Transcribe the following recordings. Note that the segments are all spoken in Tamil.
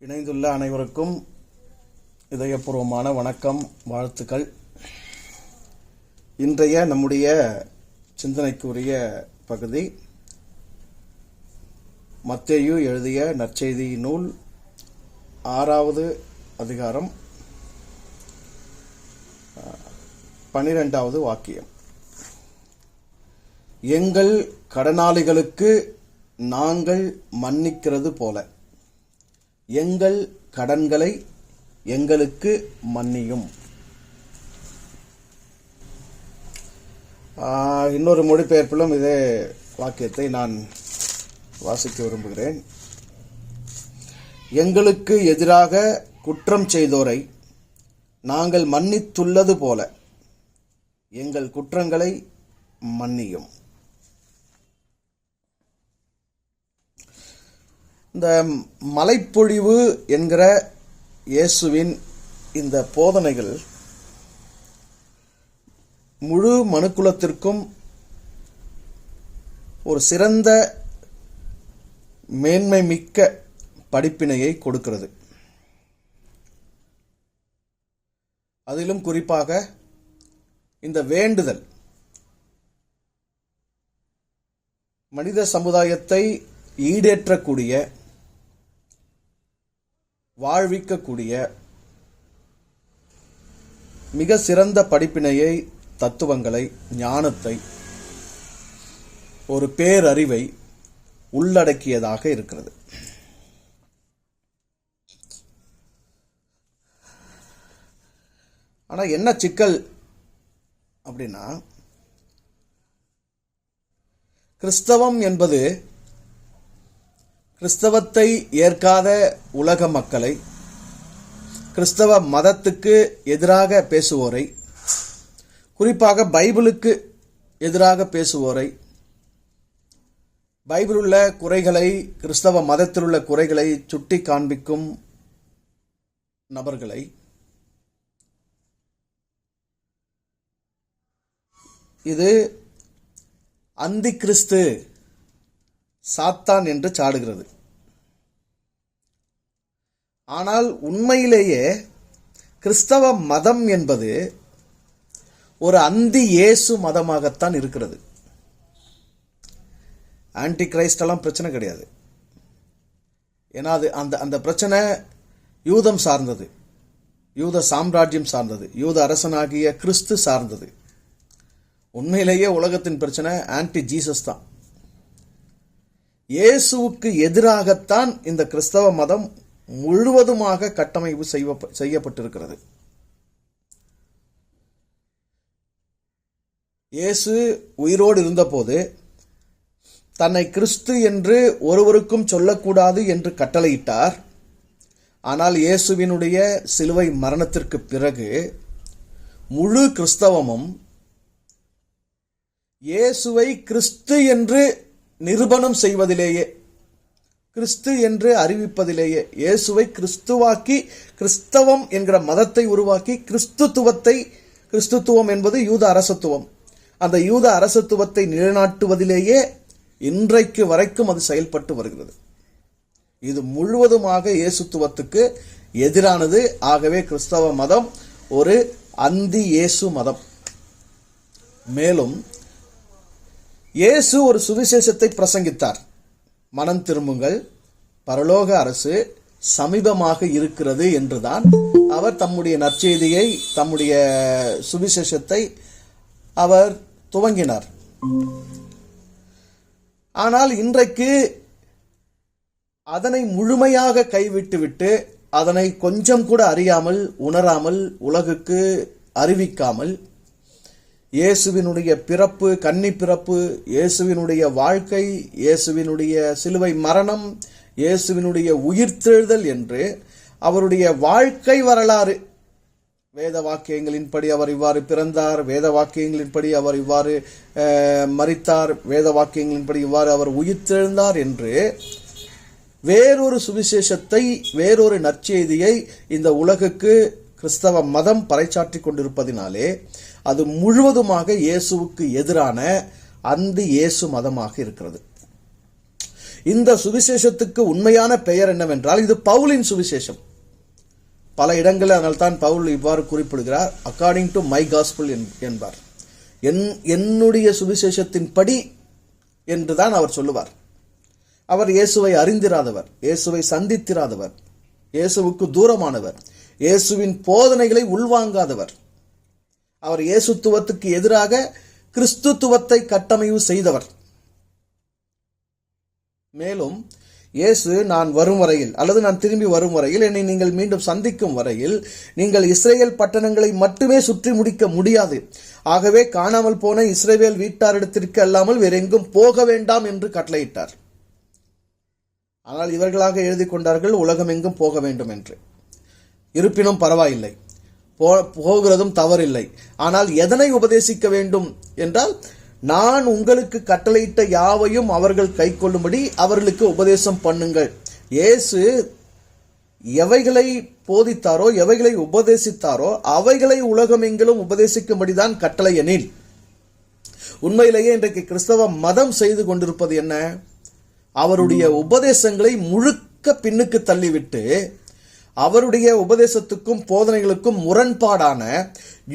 இணைந்துள்ள அனைவருக்கும் இதயபூர்வமான வணக்கம், வாழ்த்துக்கள். இன்றைய நம்முடைய சிந்தனைக்குரிய பகுதி மத்தேயு எழுதிய நற்செய்தி நூல் 6வது அதிகாரம் 12வது வாக்கியம். எங்கள் கடனாளிகளுக்கு நாங்கள் மன்னிக்கிறது போல எங்கள் கடன்களை எங்களுக்கு மன்னியும். இன்னொரு மொழிபெயர்ப்பிலும் இதே வாக்கியத்தை நான் வாசிக்க விரும்புகிறேன். எங்களுக்கு எதிராக குற்றம் செய்தோரை நாங்கள் மன்னித்துள்ளது போல எங்கள் குற்றங்களை மன்னியும். இந்த மலைப்பொழிவு என்கிற இயேசுவின் இந்த போதனைகள் முழு மனுக்குலத்திற்கும் ஒரு சிறந்த மேன்மை மிக்க படிப்பினையை கொடுக்கிறது. அதிலும் குறிப்பாக இந்த வேண்டுதல் மனித சமுதாயத்தை ஈடேற்றக்கூடிய, வாழ்விக்கக்கூடிய மிக சிறந்த படிப்பினையை, தத்துவங்களை, ஞானத்தை, ஒரு பேரறிவை உள்ளடக்கியதாக இருக்கிறது. ஆனா என்ன சிக்கல் அப்படின்னா, கிறிஸ்தவம் என்பது கிறிஸ்தவத்தை ஏற்காத உலக மக்களை, கிறிஸ்தவ மதத்துக்கு எதிராக பேசுவோரை, குறிப்பாக பைபிளுக்கு எதிராக பேசுவோரை, பைபிள் உள்ள குறைகளை, கிறிஸ்தவ மதத்தில் உள்ள குறைகளை சுட்டி காண்பிக்கும் நபர்களை இது அந்தி கிறிஸ்து, சாத்தான் என்று சாடுகிறது. ஆனால் உண்மையிலேயே கிறிஸ்தவ மதம் என்பது ஒரு அந்தி இயேசு மதமாகத்தான் இருக்கிறது. ஆன்டி கிரைஸ்ட் எல்லாம் பிரச்சனை கிடையாது. ஏன்னா அது அந்த பிரச்சனை யூதம் சார்ந்தது, யூத சாம்ராஜ்யம் சார்ந்தது, யூத அரசனாகிய கிறிஸ்து சார்ந்தது. உண்மையிலேயே உலகத்தின் பிரச்சனை ஆன்டி ஜீசஸ் தான். இயேசுவுக்கு எதிராகத்தான் இந்த கிறிஸ்தவ மதம் முழுவதுமாக கட்டமைப்பு செய்யப்பட்டிருக்கிறது. இயேசு உயிரோடு இருந்தபோது தன்னை கிறிஸ்து என்று ஒருவருக்கும் சொல்லக்கூடாது என்று கட்டளையிட்டார். ஆனால் இயேசுவினுடைய சிலுவை மரணத்திற்கு பிறகு முழு கிறிஸ்தவமும் இயேசுவை கிறிஸ்து என்று நிரூபணம் செய்வதிலேயே, கிறிஸ்து என்று அறிவிப்பதிலேயே, இயேசுவை கிறிஸ்துவாக்கி, கிறிஸ்தவம் என்கிற மதத்தை உருவாக்கி, கிறிஸ்துத்துவம் என்பது யூத அரசத்துவம், அந்த யூத அரசத்துவத்தை நிலைநாட்டுவதிலேயே இன்றைக்கு வரைக்கும் அது செயல்பட்டு வருகிறது. இது முழுவதுமாக இயேசுத்துவத்துக்கு எதிரானது. ஆகவே கிறிஸ்தவ மதம் ஒரு அந்தி இயேசு மதம். மேலும் இயேசு ஒரு சுவிசேஷத்தை பிரசங்கித்தார். மனம் திரும்புங்கள், பரலோக அரசு சமீபமாக இருக்கிறது என்றுதான் அவர் தம்முடைய நற்செய்தியை, தம்முடைய சுவிசேஷத்தை அவர் துவங்கினார். ஆனால் இன்றைக்கு அதனை முழுமையாக கைவிட்டுவிட்டு, அதனை கொஞ்சம் கூட அறியாமல், உணராமல், உலகுக்கு அறிவிக்காமல், இயேசுவினுடைய பிறப்பு, கன்னி பிறப்பு, இயேசுவினுடைய வாழ்க்கை, இயேசுவினுடைய சிலுவை மரணம், இயேசுவினுடைய உயிர்த்தெழுதல் என்று அவருடைய வாழ்க்கை வரலாறு, வேத வாக்கியங்களின்படி அவர் இவ்வாறு பிறந்தார், வேத வாக்கியங்களின்படி அவர் இவ்வாறு மரித்தார், வேத வாக்கியங்களின்படி இவ்வாறு அவர் உயிர்த்தெழுந்தார் என்று வேறொரு சுவிசேஷத்தை, வேறொரு நற்செய்தியை இந்த உலகுக்கு கிறிஸ்தவ மதம் பறைசாற்றிக் கொண்டிருப்பதினாலே அது முழுவதுமாக இயேசுவுக்கு எதிரான அந்தி இயேசு மதமாக இருக்கிறது. இந்த சுவிசேஷத்துக்கு உண்மையான பெயர் என்னவென்றால் இது பவுலின் சுவிசேஷம். பல இடங்களில் அதனால்தான் பவுல் இவ்வாறு குறிப்பிடுகிறார், அக்கார்டிங் டு மை காஸ்பிள் என்பார். என்னுடைய சுவிசேஷத்தின் படி என்றுதான் அவர் சொல்லுவார். அவர் இயேசுவை அறிந்திராதவர், இயேசுவை சந்தித்திராதவர், இயேசுவுக்கு தூரமானவர், இயேசுவின் போதனைகளை உள்வாங்காதவர். அவர் இயேசுத்துவத்துக்கு எதிராக கிறிஸ்துத்துவத்தை கட்டமைவு செய்தவர். மேலும் இயேசு நான் வரும் வரையில் அல்லது நான் திரும்பி வரும் வரையில், என்னை நீங்கள் மீண்டும் சந்திக்கும் வரையில் நீங்கள் இஸ்ரேல் பட்டணங்களை மட்டுமே சுற்றி முடிக்க முடியாது. ஆகவே காணாமல் போன இஸ்ரவேல் வீட்டாரிடத்திற்கு அல்லாமல் வேறெங்கும் போக வேண்டாம் என்று கட்டளையிட்டார். ஆனால் இவர்களாக எழுதி கொண்டார்கள் உலகம் எங்கும் போக வேண்டும் என்று. இருப்பினும் பரவாயில்லை, போகிறதும் தவறில்லை. ஆனால் எதனை உபதேசிக்க வேண்டும் என்றால், நான் உங்களுக்கு கட்டளையிட்ட யாவையும் அவர்கள் கை கொள்ளும்படி அவர்களுக்கு உபதேசம் பண்ணுங்கள். இயேசு எவைகளை போதித்தாரோ, எவைகளை உபதேசித்தாரோ அவைகளை உலகமெங்கிலும் உபதேசிக்கும்படிதான் கட்டளை எனில், உண்மையிலேயே இன்றைக்கு கிறிஸ்தவ மதம் செய்து கொண்டிருப்பது என்ன? அவருடைய உபதேசங்களை முழுக்க பின்னுக்கு தள்ளிவிட்டு அவருடைய உபதேசத்துக்கும் போதனைகளுக்கும் முரண்பாடான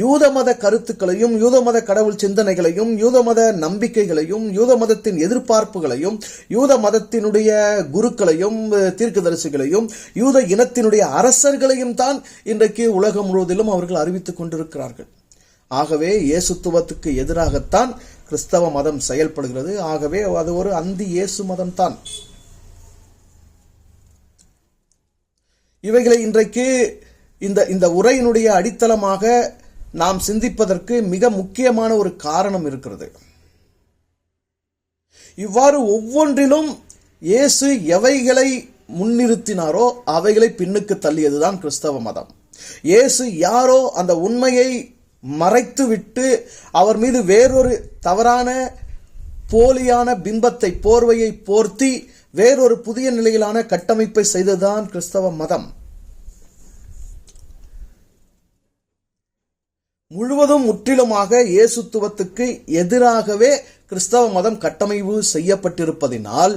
யூத மத கருத்துக்களையும், யூத மத கடவுள் சிந்தனைகளையும், யூத மத நம்பிக்கைகளையும், யூத மதத்தின் எதிர்பார்ப்புகளையும், யூத மதத்தினுடைய குருக்களையும் தீர்க்கதரிசிகளையும், யூத இனத்தினுடைய அரசர்களையும் தான் இன்றைக்கு உலகம் முழுவதிலும் அவர்கள் அறிவித்துக் கொண்டிருக்கிறார்கள். ஆகவே இயேசுத்துவத்துக்கு எதிராகத்தான் கிறிஸ்தவ மதம் செயல்படுகிறது. ஆகவே அது ஒரு அந்தி இயேசு மதம் தான். இவைகளை இன்றைக்கு இந்த உரையினுடைய அடித்தளமாக நாம் சிந்திப்பதற்கு மிக முக்கியமான ஒரு காரணம் இருக்கிறது. இவ்வாறு ஒவ்வொன்றிலும் இயேசு எவைகளை முன்னிறுத்தினாரோ அவைகளை பின்னுக்கு தள்ளியதுதான் கிறிஸ்தவ மதம். இயேசு யாரோ அந்த உண்மையை மறைத்துவிட்டு அவர் மீது வேறொரு தவறான போலியான பிம்பத்தை, போர்வையை போர்த்தி வேறொரு புதிய நிலையிலான கட்டமைப்பை செய்ததுதான் கிறிஸ்தவ மதம். முழுவதும் முற்றிலுமாக இயேசுத்துவத்துக்கு எதிராகவே கிறிஸ்தவ மதம் கட்டமைப்பு செய்யப்பட்டிருப்பதினால்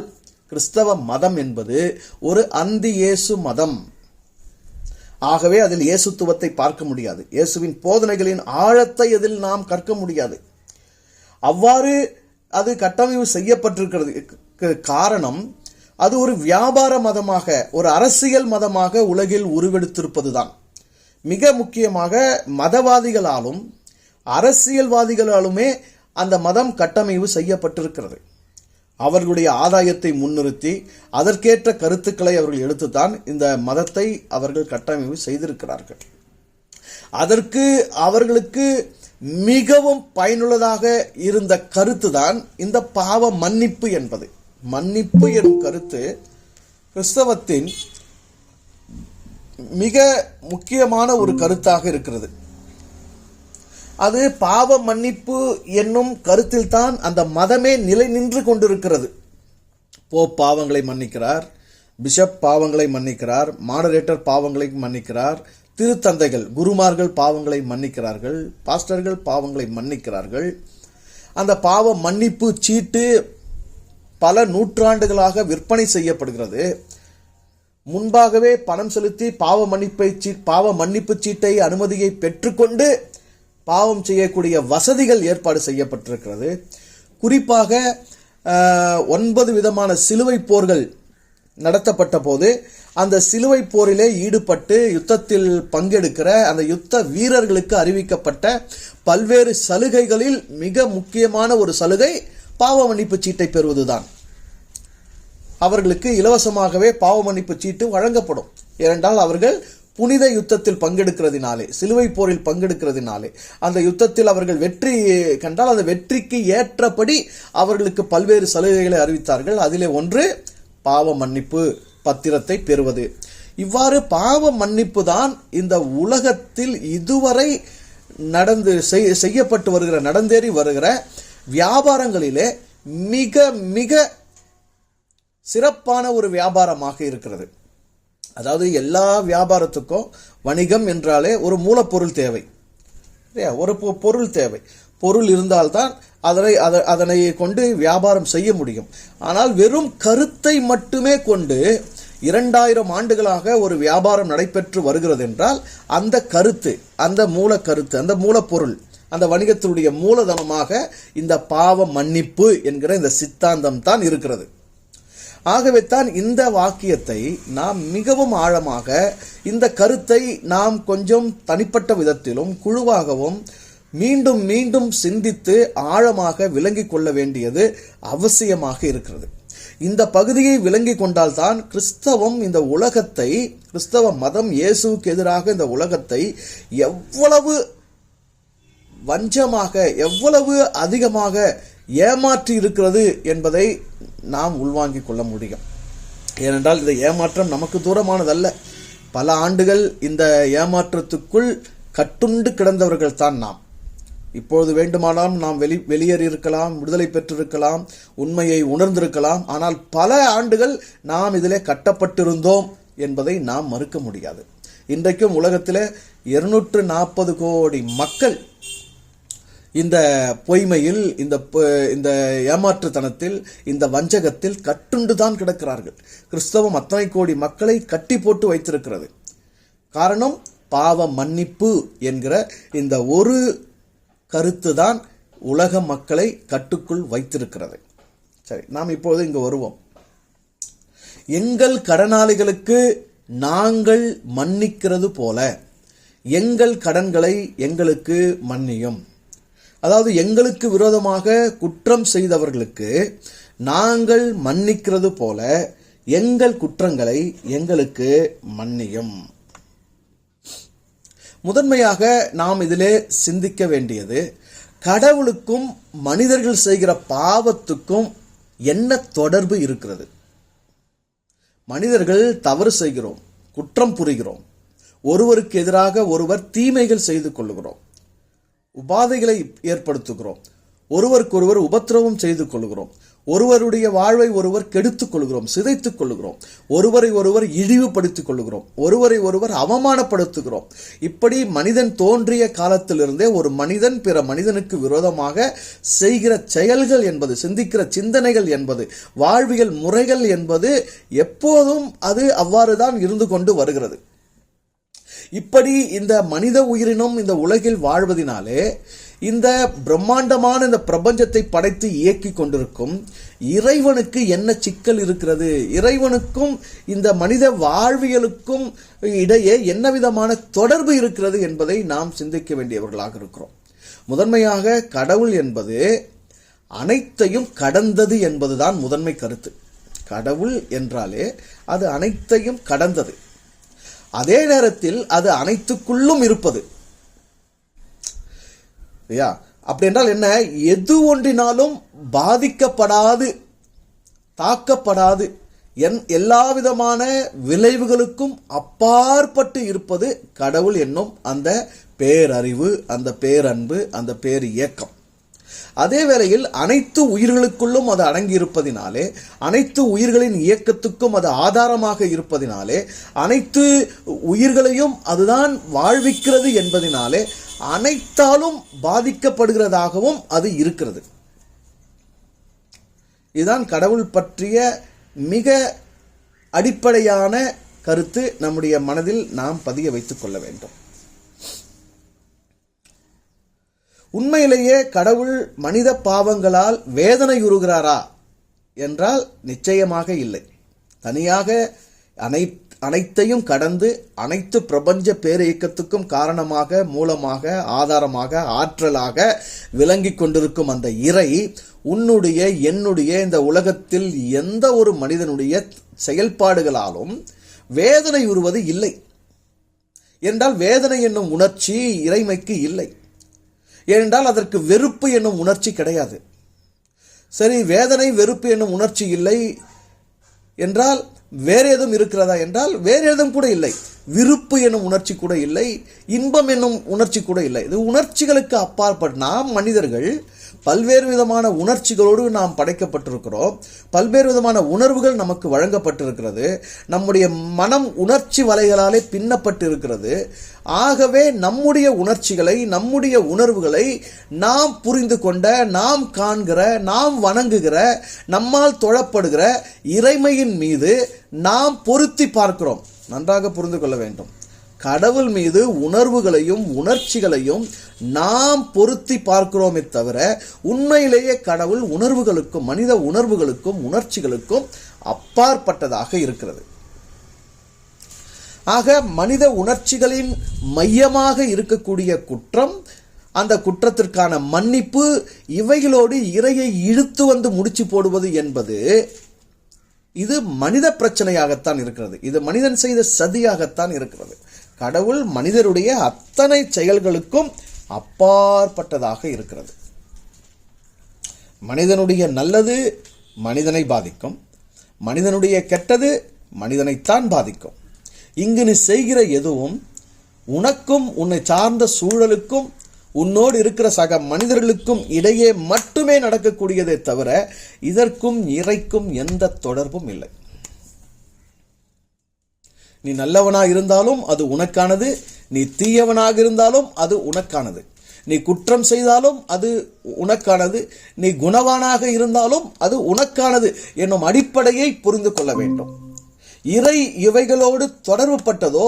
கிறிஸ்தவ மதம் என்பது ஒரு அந்தி இயேசு மதம். ஆகவே அதில் இயேசுத்துவத்தை பார்க்க முடியாது. இயேசுவின் போதனைகளின் ஆழத்தை அதில் நாம் கற்க முடியாது. அவ்வாறு அது கட்டமைப்பு செய்யப்பட்டிருக்கிறது காரணம், அது ஒரு வியாபார மதமாக, ஒரு அரசியல் மதமாக உலகில் உருவெடுத்திருப்பதுதான். மிக முக்கியமாக மதவாதிகளாலும் அரசியல்வாதிகளாலுமே அந்த மதம் கட்டமைப்பு செய்யப்பட்டிருக்கிறது. அவர்களுடைய ஆதாயத்தை முன்னிறுத்தி அதற்கேற்ற கருத்துக்களை அவர்கள் எடுத்துத்தான் இந்த மதத்தை அவர்கள் கட்டமைப்பு செய்திருக்கிறார்கள். அதற்கு அவர்களுக்கு மிகவும் பயனுள்ளதாக இருந்த கருத்து தான் இந்த பாவ மன்னிப்பு என்பது. மன்னிப்பு எனும் கருத்து கிறிஸ்தவத்தின் மிக முக்கியமான ஒரு கருத்தாக இருக்கிறது. அது பாவ மன்னிப்பு என்னும் கருத்தில் தான் அந்த மதமே நிலை நின்று கொண்டிருக்கிறது. போப் பாவங்களை மன்னிக்கிறார், பிஷப் பாவங்களை மன்னிக்கிறார், மாடரேட்டர் பாவங்களை மன்னிக்கிறார், திருத்தந்தைகள் குருமார்கள் பாவங்களை மன்னிக்கிறார்கள், பாஸ்டர்கள் பாவங்களை மன்னிக்கிறார்கள். அந்த பாவ மன்னிப்பு சீட்டு பல நூற்றாண்டுகளாக விற்பனை செய்யப்படுகிறது. முன்பாகவே பணம் செலுத்தி பாவ மன்னிப்பு சீட்டை அனுமதியை பெற்றுக்கொண்டு பாவம் செய்யக்கூடிய வசதிகள் ஏற்பாடு செய்யப்பட்டிருக்கிறது. குறிப்பாக 9 விதமான சிலுவை போர்கள் நடத்தப்பட்ட போது அந்த சிலுவை போரிலே ஈடுபட்டு யுத்தத்தில் பங்கெடுக்கிற அந்த யுத்த வீரர்களுக்கு அறிவிக்கப்பட்ட பல்வேறு சலுகைகளில் மிக முக்கியமான ஒரு சலுகை பாவ மன்னிப்பு சீட்டை பெறுவதுதான். அவர்களுக்கு இலவசமாகவே பாவ மன்னிப்பு சீட்டு வழங்கப்படும். ஏனென்றால் அவர்கள் புனித யுத்தத்தில் பங்கெடுக்கிறதினாலே, சிலுவை போரில் பங்கெடுக்கிறதினாலே, அந்த யுத்தத்தில் அவர்கள் வெற்றி கண்டால் அந்த வெற்றிக்கு ஏற்றபடி அவர்களுக்கு பல்வேறு சலுகைகளை அறிவித்தார்கள். அதிலே ஒன்று பாவ மன்னிப்பு பத்திரத்தை பெறுவது. இவ்வாறு பாவ மன்னிப்பு தான் இந்த உலகத்தில் இதுவரை செய்யப்பட்டு வருகிற, நடந்தேறி வருகிற வியாபாரங்களிலே மிக மிக சிறப்பான ஒரு வியாபாரமாக இருக்கிறது. அதாவது எல்லா வியாபாரத்துக்கும் வணிகம் என்றாலே ஒரு மூலப்பொருள் தேவை, ஒரு பொருள் தேவை. பொருள் இருந்தால்தான் அதனை கொண்டு வியாபாரம் செய்ய முடியும். ஆனால் வெறும் கருத்தை மட்டுமே கொண்டு 2000 ஆண்டுகளாக ஒரு வியாபாரம் நடைபெற்று வருகிறது என்றால் அந்த கருத்து, அந்த மூலக்கருத்து, அந்த மூலப்பொருள், அந்த வணிகத்தினுடைய மூலதனமாக இந்த பாவ மன்னிப்பு என்கிற இந்த சித்தாந்தம் தான் இருக்கிறது. ஆகவே தான் இந்த வாக்கியத்தை நாம் மிகவும் ஆழமாக, இந்த கருத்தை நாம் கொஞ்சம் தனிப்பட்ட விதத்திலும் குழுவாகவும் மீண்டும் மீண்டும் சிந்தித்து ஆழமாக விளங்கிக் கொள்ள வேண்டியது அவசியமாக இருக்கிறது. இந்த பகுதியை விளங்கி கொண்டால்தான் கிறிஸ்தவம் இந்த உலகத்தை, கிறிஸ்தவ மதம் இயேசுவுக்கு எதிராக இந்த உலகத்தை எவ்வளவு வஞ்சமாக, எவ்வளவு அதிகமாக ஏமாற்றி இருக்கிறது என்பதை நாம் உள்வாங்கிக் கொள்ள முடியும். ஏனென்றால் இந்த ஏமாற்றம் நமக்கு தூரமானதல்ல. பல ஆண்டுகள் இந்த ஏமாற்றத்துக்குள் கட்டுண்டு கிடந்தவர்கள் தான் நாம். இப்பொழுது வேண்டுமானாலும் நாம் வெளியேறியிருக்கலாம், விடுதலை பெற்றிருக்கலாம், உண்மையை உணர்ந்திருக்கலாம். ஆனால் பல ஆண்டுகள் நாம் இதிலே கட்டப்பட்டிருந்தோம் என்பதை நாம் மறுக்க முடியாது. இன்றைக்கும் உலகத்தில் 240 கோடி மக்கள் இந்த பொய்மையில், இந்த ஏமாற்றுத்தனத்தில், இந்த வஞ்சகத்தில் கட்டுண்டுதான் கிடக்கிறார்கள். கிறிஸ்தவம் அத்தனை கோடி மக்களை கட்டி போட்டு வைத்திருக்கிறது. காரணம், பாவ மன்னிப்பு என்கிற இந்த ஒரு கருத்து தான் உலக மக்களை கட்டுக்குள் வைத்திருக்கிறது. சரி, நாம் இப்போது இங்கு வருவோம். எங்கள் கடனாளிகளுக்கு நாங்கள் மன்னிக்கிறது போல எங்கள் கடன்களை எங்களுக்கு மன்னியும். அதாவது எங்களுக்கு விரோதமாக குற்றம் செய்தவர்களுக்கு நாங்கள் மன்னிக்கிறது போல எங்கள் குற்றங்களை எங்களுக்கு மன்னியும். முதன்மையாக நாம் இதிலே சிந்திக்க வேண்டியது, கடவுளுக்கும் மனிதர்கள் செய்கிற பாவத்துக்கும் என்ன தொடர்பு இருக்கிறது? மனிதர்கள் தவறு செய்கிறோம், குற்றம் புரிகிறோம், ஒருவருக்கு எதிராக ஒருவர் தீமைகள் செய்து கொள்ளுகிறோம், உபாதைகளை ஏற்படுத்துகிறோம், ஒருவருக்கொருவர் உபத்திரவம் செய்து கொள்கிறோம், ஒருவருடைய வாழ்வை ஒருவர் கெடுத்துக் கொள்கிறோம், சிதைத்துக் கொள்கிறோம், ஒருவரை ஒருவர் இழிவுபடுத்திக் கொள்கிறோம், ஒருவரை ஒருவர் அவமானப்படுத்துகிறோம். இப்படி மனிதன் தோன்றிய காலத்திலிருந்தே ஒரு மனிதன் பிற மனிதனுக்கு விரோதமாக செய்கிற செயல்கள் என்பது, சிந்திக்கிற சிந்தனைகள் என்பது, வாழ்வியல் முறைகள் என்பது எப்போதும் அது அவ்வாறுதான் இருந்து கொண்டு வருகிறது. இப்படி இந்த மனித உயிரினம் இந்த உலகில் வாழ்வதினாலே இந்த பிரம்மாண்டமான இந்த பிரபஞ்சத்தை படைத்து இயக்கி கொண்டிருக்கும் இறைவனுக்கு என்ன சிக்கல் இருக்கிறது? இறைவனுக்கும் இந்த மனித வாழ்வியலுக்கும் இடையே என்ன விதமான தொடர்பு இருக்கிறது என்பதை நாம் சிந்திக்க வேண்டியவர்களாக இருக்கிறோம். முதன்மையாக கடவுள் என்பது அனைத்தையும் கடந்தது என்பதுதான் முதன்மை கருத்து. கடவுள் என்றாலே அது அனைத்தையும் கடந்தது, அதே நேரத்தில் அது அனைத்துக்குள்ளும் இருப்பது. அப்படி என்றால் என்ன? எது ஒன்றினாலும் பாதிக்கப்படாது, தாக்கப்படாது, எல்லா விதமான விளைவுகளுக்கும் அப்பாற்பட்டு இருப்பது கடவுள் என்னும் அந்த பேரறிவு, அந்த பேரன்பு, அந்த பேர் இயக்கம். அதே வேளையில் அனைத்து உயிர்களுக்குள்ளும் அது அடங்கி இருப்பதினாலே, அனைத்து உயிர்களின் இயக்கத்துக்கும் அது ஆதாரமாக இருப்பதினாலே, அனைத்து உயிர்களையும் அதுதான் வாழ்விக்கிறது என்பதினாலே அனைத்தாலும் பாதிக்கப்படுகிறதாகவும் அது இருக்கிறது. இதுதான் கடவுள் பற்றிய மிக அடிப்படையான கருத்து நம்முடைய மனதில் நாம் பதிய வைத்துக் கொள்ள வேண்டும். உண்மையிலேயே கடவுள் மனித பாவங்களால் வேதனையுறுகிறாரா என்றால் நிச்சயமாக இல்லை. தனியாக அனைத்தையும் கடந்து அனைத்து பிரபஞ்ச பேரியக்கத்துக்கும் காரணமாக, மூலமாக, ஆதாரமாக, ஆற்றலாக விளங்கி கொண்டிருக்கும் அந்த இறை உன்னுடைய, என்னுடைய, இந்த உலகத்தில் எந்த ஒரு மனிதனுடைய செயல்பாடுகளாலும் வேதனை உறுவது இல்லை. என்றால் வேதனை என்னும் உணர்ச்சி இறைமைக்கு இல்லை. ஏனென்றால் அதற்கு வெறுப்பு என்னும் உணர்ச்சி கிடையாது. சரி, வேதனை வெறுப்பு என்னும் உணர்ச்சி இல்லை என்றால் வேறு எதுவும் இருக்கிறதா என்றால் வேறு எதுவும் கூட இல்லை. விருப்பு என்னும் உணர்ச்சி கூட இல்லை, இன்பம் என்னும் உணர்ச்சி கூட இல்லை. இது உணர்ச்சிகளுக்கு அப்பாற்பட்டு நாம் மனிதர்கள் பல்வேறு விதமான உணர்ச்சிகளோடு நாம் படைக்கப்பட்டிருக்கிறோம். பல்வேறு விதமான உணர்வுகள் நமக்கு வழங்கப்பட்டிருக்கிறது. நம்முடைய மனம் உணர்ச்சி வலைகளாலே பின்னப்பட்டு இருக்கிறது. ஆகவே நம்முடைய உணர்ச்சிகளை, நம்முடைய உணர்வுகளை நாம் புரிந்து கொண்ட, நாம் காண்கிற, நாம் வணங்குகிற, நம்மால் தொழப்படுகிற இறைமையின் மீது நாம் பொருத்தி பார்க்கிறோம். நன்றாக புரிந்து கொள்ள வேண்டும். கடவுள் மீது உணர்வுகளையும் உணர்ச்சிகளையும் நாம் பொருத்தி பார்க்கிறோமே தவிர உண்மையிலேயே கடவுள் உணர்வுகளுக்கும், மனித உணர்வுகளுக்கும் உணர்ச்சிகளுக்கும் அப்பாற்பட்டதாக இருக்கிறது. ஆக மனித உணர்ச்சிகளின் மையமாக இருக்கக்கூடிய குற்றம், அந்த குற்றத்திற்கான மன்னிப்பு, இவைகளோடு இறையை இழுத்து வந்து முடிச்சு போடுவது என்பது இது மனித பிரச்சனையாகத்தான் இருக்கிறது. இது மனிதன் செய்த சதியாகத்தான் இருக்கிறது. கடவுள் மனிதருடைய அத்தனை செயல்களுக்கும் அப்பாற்பட்டதாக இருக்கிறது. மனிதனுடைய நல்லது மனிதனை பாதிக்கும், மனிதனுடைய கெட்டது மனிதனைத்தான் பாதிக்கும். இங்கு நீ செய்கிற எதுவும் உனக்கும் உன்னை சார்ந்த சூழலுக்கும் உன்னோடு இருக்கிற சக மனிதர்களுக்கும் இடையே மட்டுமே நடக்கக்கூடியதை தவிர இதற்கும் இறைக்கும் எந்த தொடர்பும் இல்லை. நீ நல்லவனாக இருந்தாலும் அது உனக்கானது, நீ தீயவனாக இருந்தாலும் அது உனக்கானது. நீ குற்றம் செய்தாலும் அது உனக்கானது, நீ குணவானாக இருந்தாலும் அது உனக்கானது என்னும் அடிப்படையை புரிந்து கொள்ள வேண்டும். இறை இவைகளோடு தொடர்பு பட்டதோ,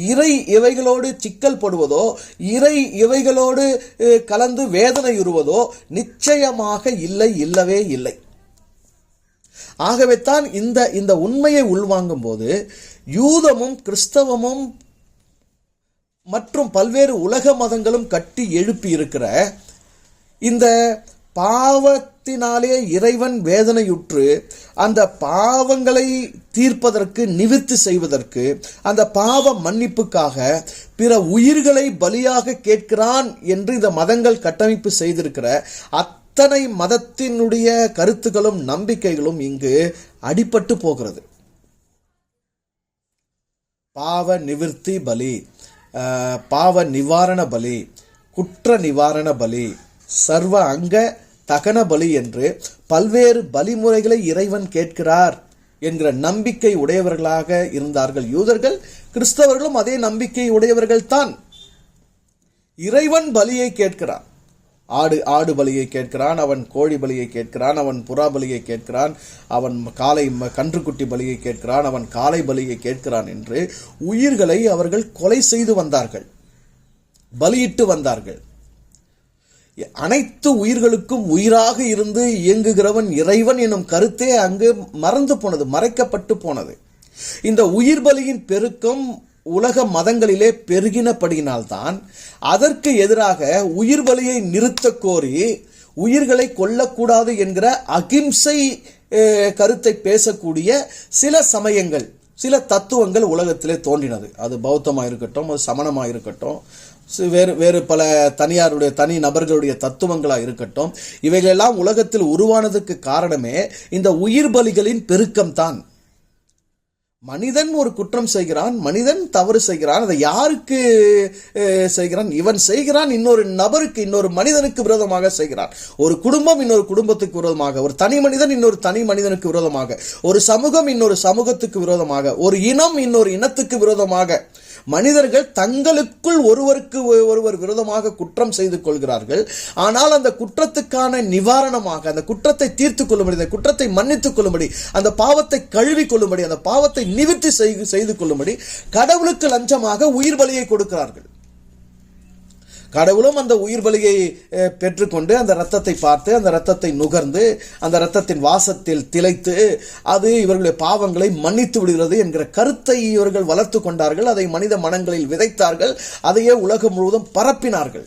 இறை இவைகளோடு சிக்கல் படுவதோ, இறை இவைகளோடு கலந்து வேதனையுறுவதோ நிச்சயமாக இல்லை, இல்லவே இல்லை. ஆகவே தான் இந்த உண்மையை உள்வாங்கும் போது யூதமும் கிறிஸ்தவமும் மற்றும் பல்வேறு உலக மதங்களும் கட்டி எழுப்பி இருக்கிற இந்த பாவத்தினாலே இறைவன் வேதனையுற்று அந்த பாவங்களை தீர்ப்பதற்கு, நிவிர்த்தி செய்வதற்கு, அந்த பாவ மன்னிப்புக்காக பிற உயிர்களை பலியாக கேட்கிறான் என்று இந்த மதங்கள் கட்டமைப்பு செய்திருக்கிற அத்தனை மதத்தினுடைய கருத்துக்களும் நம்பிக்கைகளும் இங்கு அடிபட்டு போகிறது. பாவ நிவிர்த்தி பலி, பாவ நிவாரண பலி, குற்ற நிவாரண பலி, சர்வ அங்க தகன பலி என்று பல்வேறு பலிமுறைகளை இறைவன் கேட்கிறார் என்கிற நம்பிக்கை உடையவர்களாக இருந்தார்கள் யூதர்கள். கிறிஸ்தவர்களும் அதே நம்பிக்கை உடையவர்கள் தான். இறைவன் பலியை கேட்கிறான். ஆடு பலியை கேட்கிறான், அவன் கோழி பலியை கேட்கிறான், அவன் புறா பலியை கேட்கிறான், அவன் கன்றுக்குட்டி பலியை கேட்கிறான், அவன் காளை பலியை கேட்கிறான் என்று உயிர்களை அவர்கள் கொலை செய்து வந்தார்கள், பலியிட்டு வந்தார்கள். அனைத்து உயிர்களுக்கும் உயிராக இருந்து இயங்குகிறவன் இறைவன் எனும் கருத்தே அங்கு மறந்து போனது, மறைக்கப்பட்டு போனது. இந்த உயிர் பலியின் பெருக்கம் உலக மதங்களிலே பெருகினபடியினால்தான் அதற்கு எதிராக உயிர் பலியை நிறுத்த கோரி உயிர்களை கொல்லக்கூடாது என்கிற அகிம்சை கருத்தை பேசக்கூடிய சில சமயங்கள், சில தத்துவங்கள் உலகத்திலே தோன்றினது. அது பௌத்தமாக இருக்கட்டும், அது சமணமாக இருக்கட்டும், வேறு பல தனியாருடைய தனி நபர்களுடைய தத்துவங்களாக இருக்கட்டும், இவைகளெல்லாம் உலகத்தில் உருவானதுக்கு காரணமே இந்த உயிர் பலிகளின் பெருக்கம்தான். மனிதன் ஒரு குற்றம் செய்கிறான், மனிதன் தவறு செய்கிறான். அதை யாருக்கு செய்கிறான்? இவன் செய்கிறான், இன்னொரு நபருக்கு, இன்னொரு மனிதனுக்கு விரோதமாக செய்கிறான். ஒரு குடும்பம் இன்னொரு குடும்பத்துக்கு விரோதமாக, ஒரு தனி மனிதன் இன்னொரு தனி மனிதனுக்கு விரோதமாக, ஒரு சமூகம் இன்னொரு சமூகத்துக்கு விரோதமாக, ஒரு இனம் இன்னொரு இனத்துக்கு விரோதமாக மனிதர்கள் தங்களுக்குள் ஒருவருக்கு ஒருவர் விரோதமாக குற்றம் செய்து கொள்கிறார்கள். ஆனால் அந்த குற்றத்துக்கான நிவாரணமாக, அந்த குற்றத்தை தீர்த்து கொள்ளும்படி, அந்த குற்றத்தை மன்னித்துக் கொள்ளும்படி, அந்த பாவத்தை கழுவி கொள்ளும்படி, அந்த பாவத்தை நிவிர்த்தி செய்து கொள்ளும்படி கடவுளுக்கு லஞ்சமாக உயிர் பலியை கொடுக்கிறார்கள். கடவுளும் அந்த உயிர் பலியை பெற்றுக்கொண்டு அந்த இரத்தத்தை பார்த்து, அந்த இரத்தத்தை நுகர்ந்து, அந்த இரத்தத்தின் வாசத்தில் திளைத்து அது இவர்களுடைய பாவங்களை மன்னித்து விடுகிறது என்கிற கருத்தை இவர்கள் வளர்த்து கொண்டார்கள். அதை மனித மனங்களில் விதைத்தார்கள். அதையே உலகம் முழுவதும் பரப்பினார்கள்.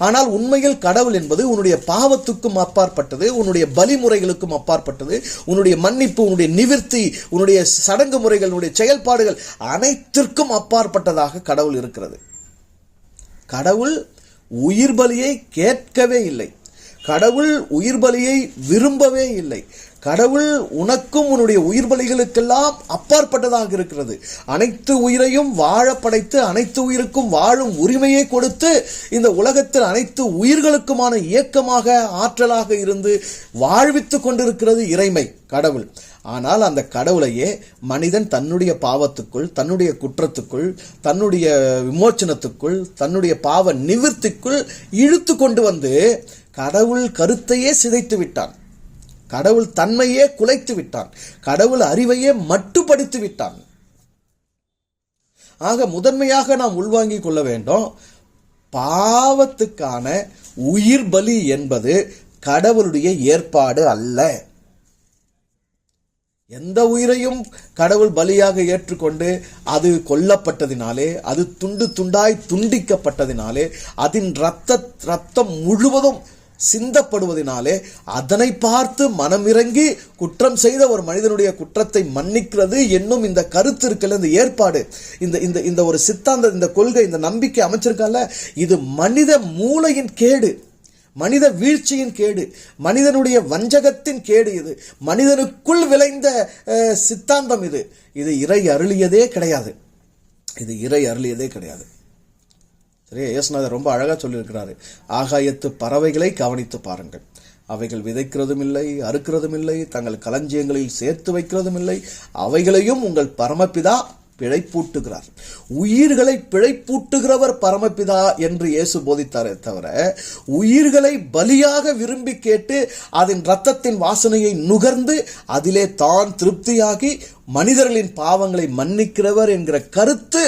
ஆனால் உண்மையில் கடவுள் என்பது உன்னுடைய பாவத்துக்கும் அப்பாற்பட்டது, உன்னுடைய பலிமுறைகளுக்கும் அப்பாற்பட்டது, உன்னுடைய மன்னிப்பு, உன்னுடைய நிவிர்த்தி, உன்னுடைய சடங்கு முறைகள், உன்னுடைய செயல்பாடுகள் அனைத்திற்கும் அப்பாற்பட்டதாக கடவுள் இருக்கிறது. கடவுள் உயிர் பலியை கேட்கவே இல்லை. கடவுள் உயிர் பலியை விரும்பவே இல்லை. கடவுள் உனக்கும் உன்னுடைய உயிர் பலிகளுக்கெல்லாம் அப்பாற்பட்டதாக இருக்கிறது. அனைத்து உயிரையும் வாழ படைத்து அனைத்து உயிருக்கும் வாழும் உரிமையை கொடுத்து இந்த உலகத்தில் அனைத்து உயிர்களுக்குமான இயக்கமாக ஆற்றலாக இருந்து வாழ்வித்துக் கொண்டிருக்கிறது இறைமை கடவுள். ஆனால் அந்த கடவுளையே மனிதன் தன்னுடைய பாவத்துக்குள், தன்னுடைய குற்றத்துக்குள், தன்னுடைய விமோச்சனத்துக்குள், தன்னுடைய பாவ நிவிர்த்திக்குள் இழுத்து கொண்டு வந்து கடவுள் கருத்தையே சிதைத்து விட்டான். கடவுள் தன்மையே குலைத்து விட்டான். கடவுள் அறிவையே மட்டுப்படுத்தி விட்டான். ஆக முதன்மையாக நாம் உள்வாங்கிக் கொள்ள வேண்டும், பாவத்துக்கான உயிர் பலி என்பது கடவுளுடைய ஏற்பாடு அல்ல. எந்த உயிரையும் கடவுள் பலியாக ஏற்றுக்கொண்டு அது கொல்லப்பட்டதினாலே, அது துண்டு துண்டாய் துண்டிக்கப்பட்டதினாலே, அதன் ரத்தம் முழுவதும் சிந்தப்படுவதனாலே அதனை பார்த்து மனமிறங்கி குற்றம் செய்த ஒரு மனிதனுடைய குற்றத்தை மன்னிக்கிறது என்னும் இந்த கருத்து இருக்குல்ல, இந்த ஏற்பாடு, இந்த ஒரு சித்தாந்த, இந்த கொள்கை, இந்த நம்பிக்கை அமைச்சிருக்கால, இது மனித மூளையின் கேடு, மனித வீழ்ச்சியின் கேடு, மனிதனுடைய வஞ்சகத்தின் கேடு. இது மனிதனுக்குள் விளைந்த சித்தாந்தம். இது இறை அருளியதே கிடையாது. இது இறை அருளியதே கிடையாது. சரி, இயேசுநாதர் ரொம்ப அழகா சொல்லியிருக்கிறாரு, ஆகாயத்து பறவைகளை கவனித்து பாருங்கள், அவைகள் விதைக்கிறதும் இல்லை, அறுக்கிறதும் இல்லை, தங்கள் களஞ்சியங்களில் சேர்த்து வைக்கிறதும் இல்லை, அவைகளையும் உங்கள் பரமபிதா பிழைப்பூட்டுகிறார். உயிர்களை பிழைப்பூட்டுகிறவர் பரமபிதா என்று இயேசு போதித்தாரே தவிர, உயிர்களை பலியாக விரும்பி கேட்டு அதன் இரத்தத்தின் வாசனையை நுகர்ந்து அதிலே தான் திருப்தியாகி மனிதர்களின் பாவங்களை மன்னிக்கிறவர் என்கிற கருத்து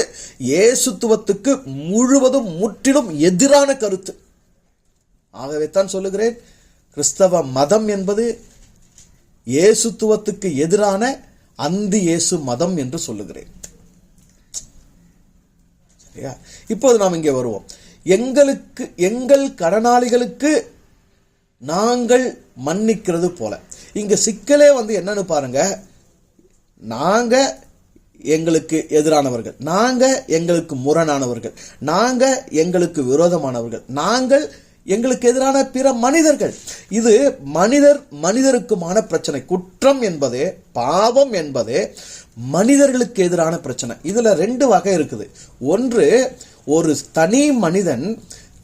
இயேசுத்துவத்துக்கு முழுவதும் முற்றிலும் எதிரான கருத்து. ஆகவே தான் சொல்லுகிறேன், கிறிஸ்தவ மதம் என்பது இயேசுத்துவத்துக்கு எதிரான அந்தி இயேசு மதம் என்று சொல்லுகிறேன். இப்போது நாம் இங்கே வருவோம். எங்கள் கடனாளிகளுக்கு நாங்கள் மன்னிக்கிறது போல. இங்க சிக்கலே என்னன்னு பாருங்க, நாங்க எங்களுக்கு எதிரானவர்கள், நாங்க எங்களுக்கு முரணானவர்கள், நாங்க எங்களுக்கு விரோதமானவர்கள், நாங்கள் எங்களுக்கு எதிரான பிற மனிதர்கள். இது மனிதருக்குமான பிரச்சனை. குற்றம் என்பதே, பாவம் என்பதே மனிதர்களுக்கு எதிரான பிரச்சனை. இதுல ரெண்டு வகை இருக்குது. ஒன்று, ஒரு தனி மனிதன்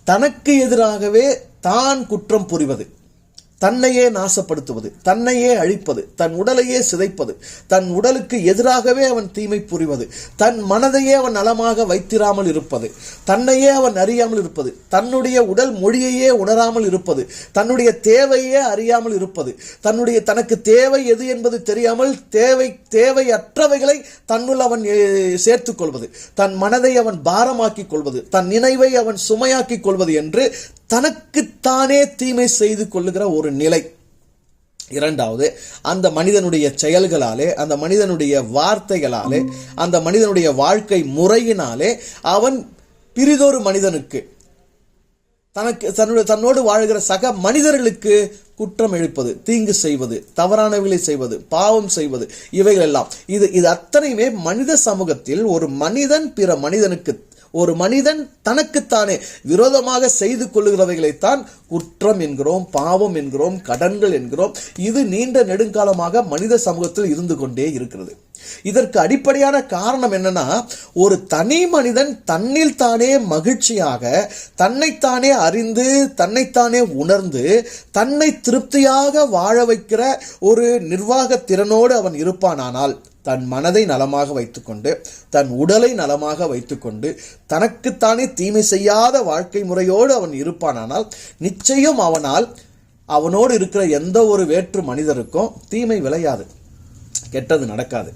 தனக்கு எதிராகவே தான் குற்றம் புரிவது, தன்னையே நாசப்படுத்துவது, தன்னையே அழிப்பது, தன் உடலையே சிதைப்பது, தன் உடலுக்கு எதிராகவே அவன் தீமை புரிவது, தன் மனதையே அவன் நலமாக வைத்திராமல் இருப்பது, தன்னையே அவன் அறியாமல் இருப்பது, தன்னுடைய உடல் மொழியையே உணராமல் இருப்பது, தன்னுடைய தேவையே அறியாமல் இருப்பது, தனக்கு தேவை எது என்பது தெரியாமல் தேவையற்றவைகளை தன்னுள் அவன் சேர்த்துக் கொள்வது, தன் மனதை அவன் பாரமாக்கிக் கொள்வது, தன் நினைவை அவன் சுமையாக்கிக் கொள்வது என்று தனக்குத்தானே தீமை செய்து கொள்ளுகிற ஒரு நிலை. இரண்டாவது, அந்த மனிதனுடைய செயல்களாலே, அந்த மனிதனுடைய வார்த்தைகளாலே, அந்த மனிதனுடைய வாழ்க்கை முறையினாலே அவன் பிறிதொரு மனிதனுக்கு, தன்னோடு வாழ்கிற சக மனிதர்களுக்கு குற்றம் இழைப்பது, தீங்கு செய்வது, தவறானவைகளை செய்வது, பாவம் செய்வது, இவைகள் எல்லாம் இது அத்தனையுமே மனித சமூகத்தில் ஒரு மனிதன் பிற மனிதனுக்கு, ஒரு மனிதன் தனக்குத்தானே விரோதமாக செய்து கொள்ளுகிறவைகளைத்தான் குற்றம் என்கிறோம், பாவம் என்கிறோம், கடன்கள் என்கிறோம். இது நீண்ட நெடுங்காலமாக மனித சமூகத்தில் இருந்து கொண்டே இருக்கிறது. இதற்கு அடிப்படையான காரணம் என்னன்னா, ஒரு தனி மனிதன் தன்னில் தானே மகிழ்ச்சியாக, தன்னைத்தானே அறிந்து, தன்னைத்தானே உணர்ந்து, தன்னை திருப்தியாக வாழ வைக்கிற ஒரு நிர்வாக திறனோடு அவன் இருப்பானானால், தன் மனதை நலமாக வைத்துக்கொண்டு, தன் உடலை நலமாக வைத்துக்கொண்டு, தனக்குத்தானே தீமை செய்யாத வாழ்க்கை முறையோடு அவன் இருப்பானானால், நிச்சயம் அவனோடு இருக்கிற எந்த ஒரு வேற்று மனிதருக்கும் தீமை விளையாது, கெட்டது நடக்காது,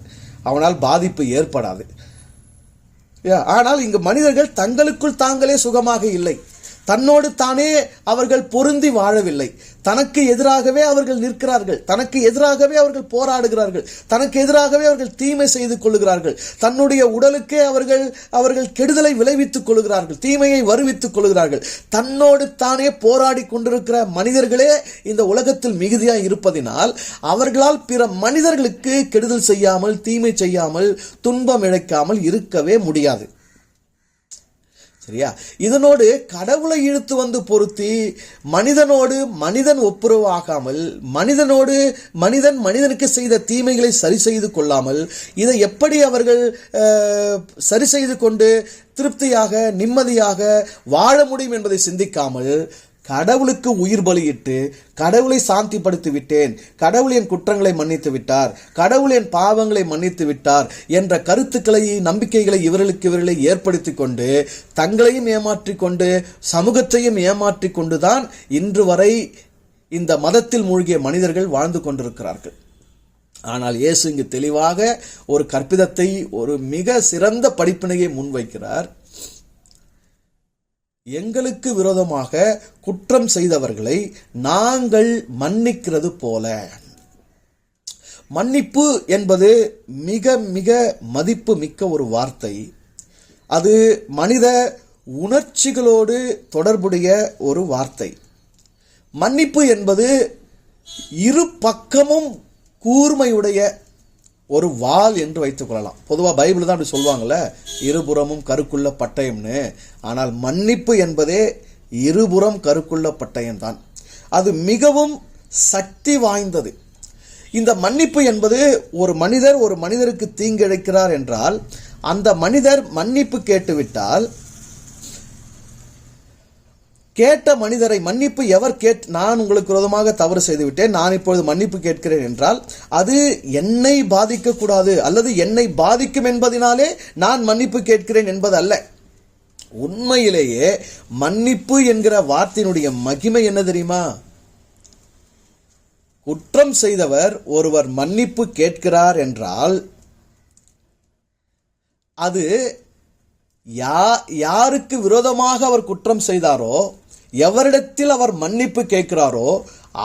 அவனால் பாதிப்பு ஏற்படாது. ஆனால் இங்கு மனிதர்கள் தங்களுக்குள் தாங்களே சுகமாக இல்லை, தன்னோடு தானே அவர்கள் பொருந்தி வாழவில்லை, தனக்கு எதிராகவே அவர்கள் நிற்கிறார்கள், தனக்கு எதிராகவே அவர்கள் போராடுகிறார்கள், தனக்கு எதிராகவே அவர்கள் தீமை செய்து கொள்ளுகிறார்கள், தன்னுடைய உடலுக்கே அவர்கள் கெடுதலை விளைவித்துக் கொள்ளுகிறார்கள், தீமையை வருவித்துக் கொள்ளுகிறார்கள். தன்னோடு தானே போராடி கொண்டிருக்கிற மனிதர்களே இந்த உலகத்தில் மிகுதியாய் இருப்பதினால் அவர்களால் பிற மனிதர்களுக்கு கெடுதல் செய்யாமல், தீமை செய்யாமல், துன்பம் இழைக்காமல் இருக்கவே முடியாது. சரியா? இதனோடு கடவுளை இழுத்து வந்து பொருத்தி மனிதனோடு மனிதன் ஒப்புரவு ஆகாமல், மனிதனோடு மனிதனுக்கு செய்த தீமைகளை சரி செய்து கொள்ளாமல், இதை எப்படி அவர்கள் சரி செய்து கொண்டு திருப்தியாக நிம்மதியாக வாழ முடியும் என்பதை சிந்திக்காமல், கடவுளுக்கு உயிர் பலியிட்டு கடவுளை சாந்திப்படுத்தி விட்டேன், கடவுள் என் குற்றங்களை மன்னித்து விட்டார், கடவுள் என் பாவங்களை மன்னித்து விட்டார் என்ற கருத்துக்களை நம்பிக்கைகளை இவர்களே ஏற்படுத்தி கொண்டு தங்களையும் ஏமாற்றிக் கொண்டு சமூகத்தையும் ஏமாற்றிக் கொண்டுதான் இன்று வரை இந்த மதத்தில் மூழ்கிய மனிதர்கள் வாழ்ந்து கொண்டிருக்கிறார்கள். ஆனால் இயேசு இங்கு தெளிவாக ஒரு கற்பிதத்தை, ஒரு மிக சிறந்த படிப்பினையை முன்வைக்கிறார். எங்களுக்கு விரோதமாக குற்றம் செய்தவர்களை நாங்கள் மன்னிக்கிறது போல. மன்னிப்பு என்பது மிக மிக மதிப்பு மிக்க ஒரு வார்த்தை. அது மனித உணர்ச்சிகளோடு தொடர்புடைய ஒரு வார்த்தை. மன்னிப்பு என்பது இரு பக்கமும் கூர்மையுடைய ஒரு வாள் என்று வைத்துக் கொள்ளலாம். பொதுவாக பைபிள் தான் அப்படி சொல்லுவாங்கல்ல, இருபுறமும் கருக்குள்ள பட்டயம்னு. ஆனால் மன்னிப்பு என்பதே இருபுறம் கருக்குள்ள பட்டயம் தான். அது மிகவும் சக்தி வாய்ந்தது. இந்த மன்னிப்பு என்பது ஒரு மனிதருக்கு தீங்கிழைக்கிறார் என்றால் அந்த மனிதர் மன்னிப்பு கேட்டுவிட்டால், கேட்ட மனிதரை மன்னிப்பு நான் உங்களுக்கு விரோதமாக தவறு செய்து விட்டேன், நான் இப்பொழுது மன்னிப்பு கேட்கிறேன் என்றால் அது என்னை பாதிக்கக்கூடாது அல்லது என்னை பாதிக்கும் என்பதனாலே நான் மன்னிப்பு கேட்கிறேன் என்பது அல்ல. உண்மையிலேயே மன்னிப்பு என்கிற வார்த்தையினுடைய மகிமை என்ன தெரியுமா? குற்றம் செய்தவர் ஒருவர் மன்னிப்பு கேட்கிறார் என்றால் அது யாருக்கு விரோதமாக அவர் குற்றம் செய்தாரோ, எவரிடத்தில் அவர் மன்னிப்பு கேட்கிறாரோ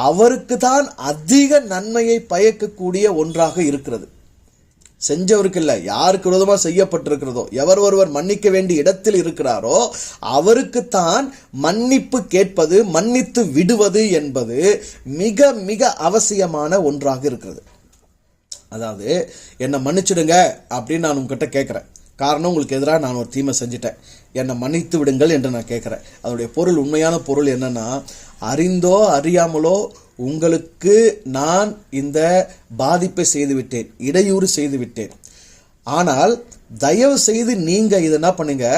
அவருக்கு தான் அதிக நன்மையை பயக்கக்கூடிய ஒன்றாக இருக்கிறது. செஞ்சவருக்கு இல்லை, யாருக்கு விரோதமாக செய்யப்பட்டிருக்கிறதோ, எவர் ஒருவர் மன்னிக்க வேண்டிய இடத்தில் இருக்கிறாரோ அவருக்குத்தான் மன்னிப்பு கேட்பது, மன்னித்து விடுவது என்பது மிக மிக அவசியமான ஒன்றாக இருக்கிறது. அதாவது என்னை மன்னிச்சிடுங்க அப்படின்னு நான் உங்ககிட்ட கேட்குறேன். காரணம், உங்களுக்கு எதிராக நான் ஒரு தீமை செஞ்சிட்டேன், என்னை மன்னித்து விடுங்கள் என்று நான் கேட்குறேன். அதனுடைய பொருள், உண்மையான பொருள் என்னன்னா, அறிந்தோ அறியாமலோ உங்களுக்கு நான் இந்த பாதிப்பை செய்துவிட்டேன், இடையூறு செய்துவிட்டேன். ஆனால் தயவு செய்து நீங்க இதை என்ன பண்ணுங்க,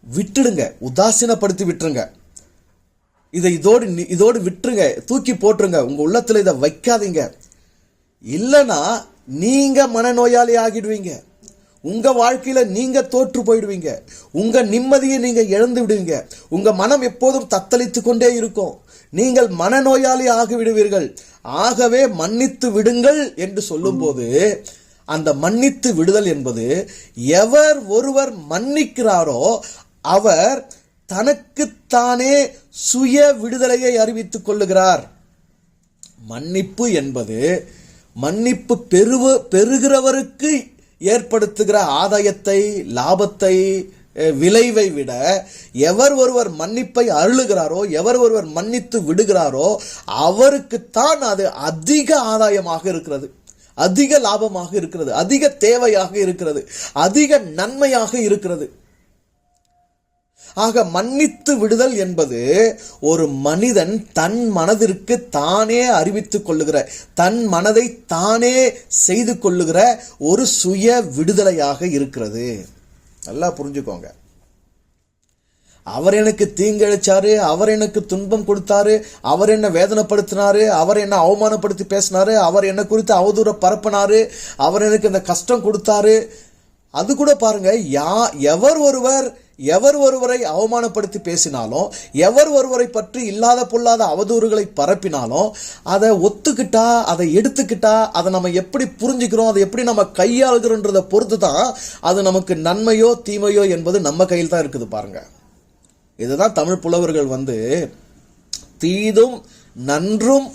விட்டுடுங்க, உதாசீனப்படுத்தி விட்டுருங்க, இதோடு விட்டுருங்க, தூக்கி போட்டுருங்க, உங்க உள்ளத்துல இதை வைக்காதீங்க. இல்லைன்னா நீங்க மனநோயாளி ஆகிடுவீங்க, உங்க வாழ்க்கையில நீங்க தோற்று போயிடுவீங்க, உங்க நிம்மதியை நீங்க இழந்து விடுவீங்க, உங்க மனம் எப்போதும் தத்தளித்து கொண்டே இருக்கும், நீங்கள் மனநோயாளி ஆகிவிடுவீர்கள். ஆகவே மன்னித்து விடுங்கள் என்று சொல்லும் போது அந்த மன்னித்து விடுதல் என்பது, எவர் ஒருவர் மன்னிக்கிறாரோ அவர் தனக்குத்தானே சுய விடுதலையை அறிவித்துக் கொள்ளுகிறார். மன்னிப்பு என்பது மன்னிப்பு பெறுகிறவருக்கு ஏற்படுத்துகிற ஆதாயத்தை, லாபத்தை, விளைவை விட எவர் ஒருவர் மன்னிப்பை அருளுகிறாரோ, எவர் ஒருவர் மன்னித்து விடுகிறாரோ அவருக்குத்தான் அது அதிக ஆதாயமாக இருக்கிறது, அதிக லாபமாக இருக்கிறது, அதிக தேவையாக இருக்கிறது, அதிக நன்மையாக இருக்கிறது. ஆக மன்னித்து விடுதல் என்பது ஒரு மனிதன் தன் மனதிற்கு தானே அறிவித்துக் கொள்ளுகிற, தன் மனதை தானே செய்து கொள்ளுகிற ஒரு சுய விடுதலையாக இருக்கிறது. நல்லா புரிஞ்சுக்கோங்க. அவர் எனக்கு தீங்கிழைச்சாரு, அவர் எனக்கு துன்பம் கொடுத்தாரு, அவர் என்ன வேதனைப்படுத்தினாரு, அவர் என்ன அவமானப்படுத்தி பேசினாரு, அவர் என்ன குறித்து அவதூற பரப்பினாரு, அவர் எனக்கு இந்த கஷ்டம் கொடுத்தாரு. அது கூட பாருங்க, எவர் ஒருவரை அவமானப்படுத்தி பேசினாலும், எவர் ஒருவரை பற்றி இல்லாத பொல்லாத அவதூறுகளை பரப்பினாலும் அதை ஒத்துக்கிட்டா, அதை எடுத்துக்கிட்டா, அதை நம்ம எப்படி புரிஞ்சுக்கிறோம், அதை எப்படி நம்ம கையாளுகிறோன்றதை பொறுத்து தான் அது நமக்கு நன்மையோ தீமையோ என்பது நம்ம கையில் தான் இருக்குது. பாருங்க, இதுதான் தமிழ் புலவர்கள் தீதும் நன்றும்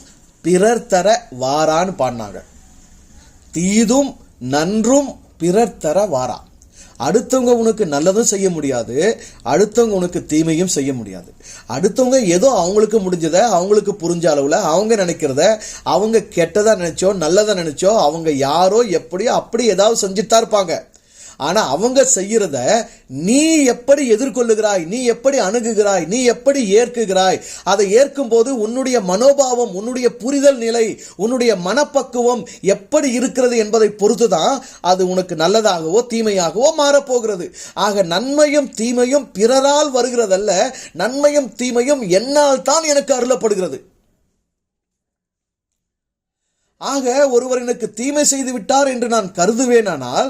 பிறர் தர வாரான்னு பாடினாங்க. தீதும் நன்றும் பிறர் தர வாரா. அடுத்தவங்க உனக்கு நல்லதும் செய்ய முடியாது, அடுத்தவங்க உனக்கு தீமையும் செய்ய முடியாது. அடுத்தவங்க ஏதோ அவங்களுக்கு முடிஞ்சதை, அவங்களுக்கு புரிஞ்ச அளவுல அவங்க நினைக்கிறத, அவங்க கெட்டதா நினைச்சோ நல்லதா நினைச்சோ அவங்க யாரோ எப்படியோ அப்படி ஏதாவது செஞ்சுட்டு தான் இருப்பாங்க. ஆனா அவங்க செய்யறத நீ எப்படி எதிர்கொள்ளுகிறாய், நீ எப்படி அணுகுகிறாய், நீ எப்படி ஏற்குகிறாய், அதை ஏற்கும் போது உன்னுடைய மனோபாவம், உன்னுடைய புரிதல் நிலை, உன்னுடைய மனப்பக்குவம் எப்படி இருக்கிறது என்பதை பொறுத்துதான் அது உனக்கு நல்லதாகவோ தீமையாகவோ மாறப்போகிறது. ஆக நன்மையும் தீமையும் பிறரால் வருகிறதல்ல, நன்மையும் தீமையும் என்னால் தான் எனக்கு அருளப்படுகிறது. ஆக ஒருவர் எனக்கு தீமை செய்து விட்டார் என்று நான் கருதுவேனானால்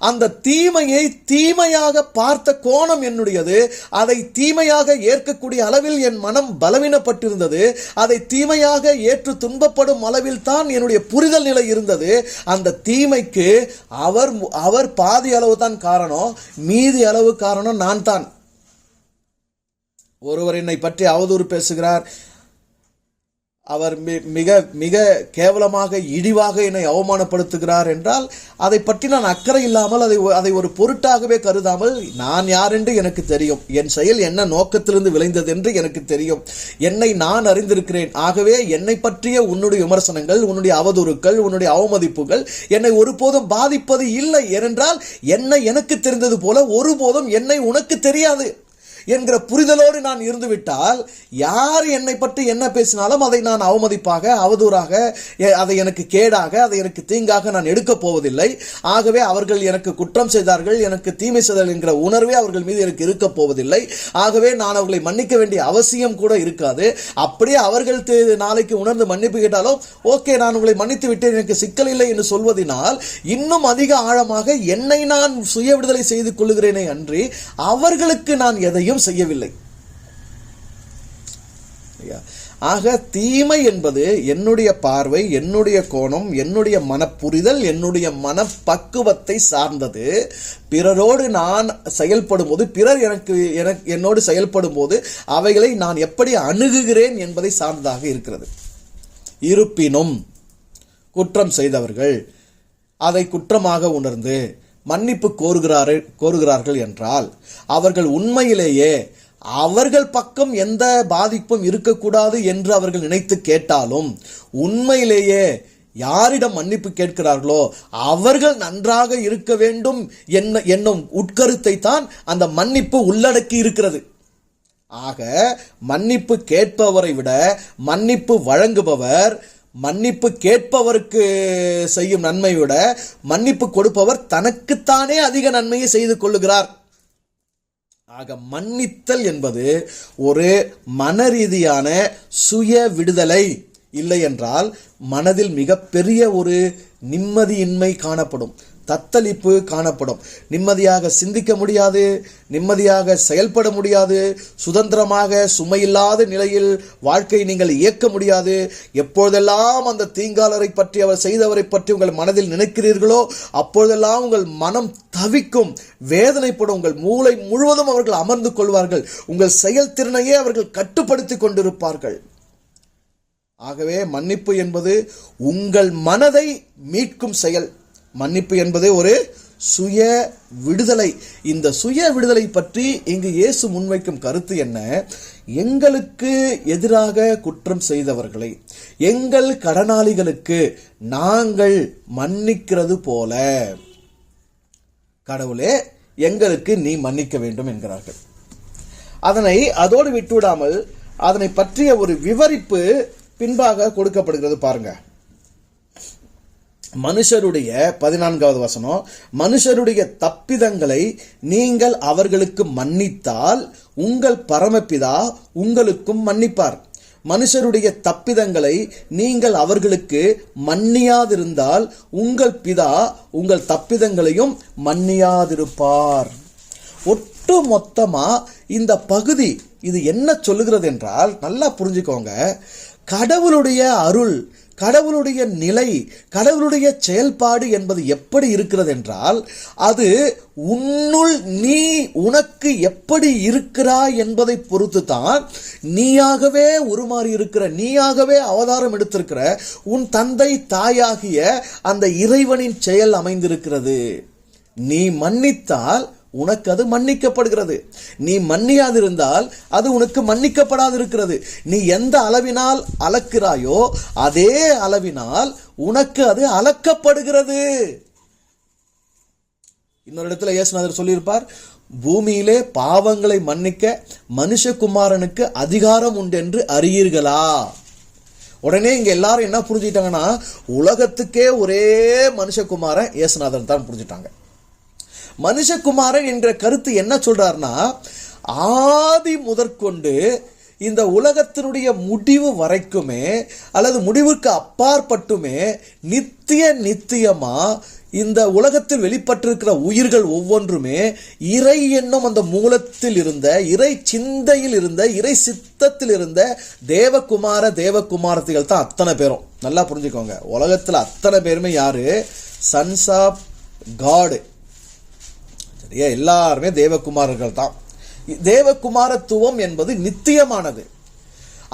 அந்த தீமையை தீமையாக பார்த்த கோணம் என்னுடையது. அதை தீமையாக ஏற்கக்கூடிய அளவில் என் மனம் பலவீனப்பட்டிருந்தது. அதை தீமையாக ஏற்று துன்பப்படும் அளவில் தான் என்னுடைய புரிதல் நிலை இருந்தது. அந்த தீமைக்கு அவர் பாதி அளவு தான் காரணம், மீதி அளவு காரணம் நான் தான். ஒருவர் என்னை பற்றி அவதூறு பேசுகிறார், அவர் மிக மிக கேவலமாக இழிவாக என்னை அவமானப்படுத்துகிறார் என்றால் அதை பற்றி நான் அக்கறை இல்லாமல் அதை ஒரு பொருட்டாகவே கருதாமல், நான் யார் என்று எனக்கு தெரியும், என் செயல் என்ன நோக்கத்திலிருந்து விளைந்தது என்று எனக்கு தெரியும், என்னை நான் அறிந்திருக்கிறேன். ஆகவே என்னை பற்றிய உன்னுடைய விமர்சனங்கள், உன்னுடைய அவதூறுகள், உன்னுடைய அவமதிப்புகள் என்னை ஒருபோதும் பாதிப்பது இல்லை. ஏனென்றால் என்னை எனக்கு தெரிந்தது போல ஒருபோதும் என்னை உனக்கு தெரியாது என்கிற புரிதலோடு நான் இருந்துவிட்டால் யார் என்னை பற்றி என்ன பேசினாலும் அதை நான் அவமதிப்பாக, அவதூறாக, அதை எனக்கு கேடாக, அதை எனக்கு தீங்காக நான் எடுக்கப் போவதில்லை. ஆகவே அவர்கள் எனக்கு குற்றம் செய்தார்கள், எனக்கு தீமை செய்தார்கள் என்கிற உணர்வே அவர்கள் மீது எனக்கு இருக்க போவதில்லை. ஆகவே நான் அவர்களை மன்னிக்க வேண்டிய அவசியம் கூட இருக்காது. அப்படியே அவர்கள் நாளைக்கு உணர்ந்து மன்னிப்பு கேட்டாலும் ஓகே, நான் உங்களை மன்னித்து விட்டேன், எனக்கு சிக்கல் இல்லை என்று சொல்வதனால் இன்னும் அதிக ஆழமாக என்னை நான் சுய விடுதலை செய்து கொள்ளுகிறேனே அன்றி அவர்களுக்கு நான் எதையும் செய்யவில்லை. ஆக தீமை என்பது என்னுடைய பார்வை, என்னுடைய கோணம், என்னுடைய மனப்புரிதல், என்னுடைய மனப்பக்குவத்தை சார்ந்தது. பிறரோடு நான் செயல்படும் போது, பிறர் என்னோடு செயல்படும் போது அவைகளை நான் எப்படி அணுகுகிறேன் என்பதை சார்ந்ததாக இருக்கிறது. இருப்பினும் குற்றம் செய்தவர்கள் அதை குற்றமாக உணர்ந்து மன்னிப்பு கோருகிறார்கள் என்றால் அவர்கள் உண்மையிலேயே அவர்கள் பக்கம் எந்த பாதிப்பும் இருக்கக்கூடாது என்று அவர்கள் நினைத்து கேட்டாலும் உண்மையிலேயே யாரிடம் மன்னிப்பு கேட்கிறார்களோ அவர்கள் நன்றாக இருக்க வேண்டும் என்னும் உட்கருத்தை தான் அந்த மன்னிப்பு உள்ளடக்கி இருக்கிறது. ஆக மன்னிப்பு கேட்பவரை விட மன்னிப்பு வழங்குபவர் மன்னிப்பு கேட்பவருக்கு செய்யும் நன்மை விட மன்னிப்பு கொடுப்பவர் தனக்குத்தானே அதிக நன்மையை செய்து கொள்ளுகிறார். ஆக மன்னித்தல் என்பது ஒரு மனரீதியான சுய விடுதலை. இல்லை என்றால் மனதில் மிகப்பெரிய ஒரு நிம்மதியின்மை காணப்படும், தத்தளிப்பு காணப்படும். நிம்மதியாக சிந்திக்க முடியாது, நிம்மதியாக செயல்பட முடியாது, சுதந்திரமாக சுமையில்லாத நிலையில் வாழ்க்கையை நீங்கள் இயக்க முடியாது. எப்பொழுதெல்லாம் அந்த தீங்காளரை பற்றி, அவர் செய்தவரை பற்றி உங்கள் மனதில் நினைக்கிறீர்களோ அப்பொழுதெல்லாம் உங்கள் மனம் தவிக்கும், வேதனைப்படும். உங்கள் மூளை முழுவதும் அவர்கள் அமர்ந்து கொள்வார்கள், உங்கள் செயல்திறனையே அவர்கள் கட்டுப்படுத்தி கொண்டிருப்பார்கள். ஆகவே மன்னிப்பு என்பது உங்கள் மனதை மீட்கும் செயல். மன்னிப்பு என்பது ஒரு சுய விடுதலை. இந்த சுய விடுதலை பற்றி இங்கு இயேசு முன்வைக்கும் கருத்து என்ன? எங்களுக்கு எதிராக குற்றம் செய்தவர்களை, எங்கள் கடனாளிகளுக்கு நாங்கள் மன்னிக்கிறது போல கடவுளே எங்களுக்கு நீ மன்னிக்க வேண்டும் என்கிறார்கள். அதனை அதோடு விட்டுவிடாமல் அதனை பற்றிய ஒரு விவரிப்பு பின்பாக கொடுக்கப்படுகிறது. பாருங்க, மனுஷருடைய 14வது வசனம், மனுஷருடைய தப்பிதங்களை நீங்கள் அவர்களுக்கு மன்னித்தால் உங்கள் பரமபிதா உங்களுக்கும் மன்னிப்பார். மனுஷருடைய தப்பிதங்களை நீங்கள் அவர்களுக்கு மன்னியாதிருந்தால் உங்கள் பிதா உங்கள் தப்பிதங்களையும் மன்னியாதிருப்பார். ஒட்டு மொத்தமா இந்த பகுதி இது என்ன சொல்லுகிறது என்றால், நல்லா புரிஞ்சுக்கோங்க, கடவுளுடைய அருள், கடவுளுடைய நிலை, கடவுளுடைய செயல்பாடு என்பது எப்படி இருக்கிறது என்றால் அது உன்னுள் நீ உனக்கு எப்படி இருக்கிறாய் என்பதை பொறுத்து தான் நீயாகவே உருமாறி இருக்கிற, நீயாகவே அவதாரம் எடுத்திருக்கிற உன் தந்தை தாயாகிய அந்த இறைவனின் செயல் அமைந்திருக்கிறது. நீ மன்னித்தால் உனக்கு அது மன்னிக்கப்படுகிறது, நீ மன்னியாதிருந்தால் அது உனக்கு மன்னிக்கப்படாதிருக்கிறது. நீ எந்த அளவினால் அளக்கிறாயோ அதே அளவினால் உனக்கு அது அளக்கப்படுகிறது. இன்னொரு இடத்துல இயேசுநாதர் சொல்லியிருப்பார், பூமியிலே பாவங்களை மன்னிக்க மனுஷகுமாரனுக்கு அதிகாரம் உண்டு என்று அறியீர்களா. உடனே இங்க எல்லாரும் என்ன புரிஞ்சுட்டாங்கன்னா, உலகத்துக்கே ஒரே மனுஷகுமாரன் இயேசுநாதன் தான் புரிஞ்சுட்டாங்க. மனுஷகுமாரன் என்ற கருத்து என்ன சொல்றாருன்னா, ஆதி முதற்கொண்டு இந்த உலகத்தினுடைய முடிவு வரைக்குமே அல்லது முடிவுக்கு அப்பாற்பட்டுமே நித்தியமா இந்த உலகத்தில் வெளிப்பட்டிருக்கிற உயிர்கள் ஒவ்வொன்றுமே இறை என்னும் அந்த மூலத்தில் இருந்த, இறை சிந்தையில் இருந்த, இறை சித்தத்தில் இருந்த தேவகுமாரத்திகள் தான் அத்தனை பேரும். நல்லா புரிஞ்சுக்கோங்க, உலகத்தில் அத்தனை பேருமே யாரு? Sons of God. சரியா? எல்லாருமே தேவகுமாரர்கள் தான். தேவகுமாரத்துவம் என்பது நித்தியமானது.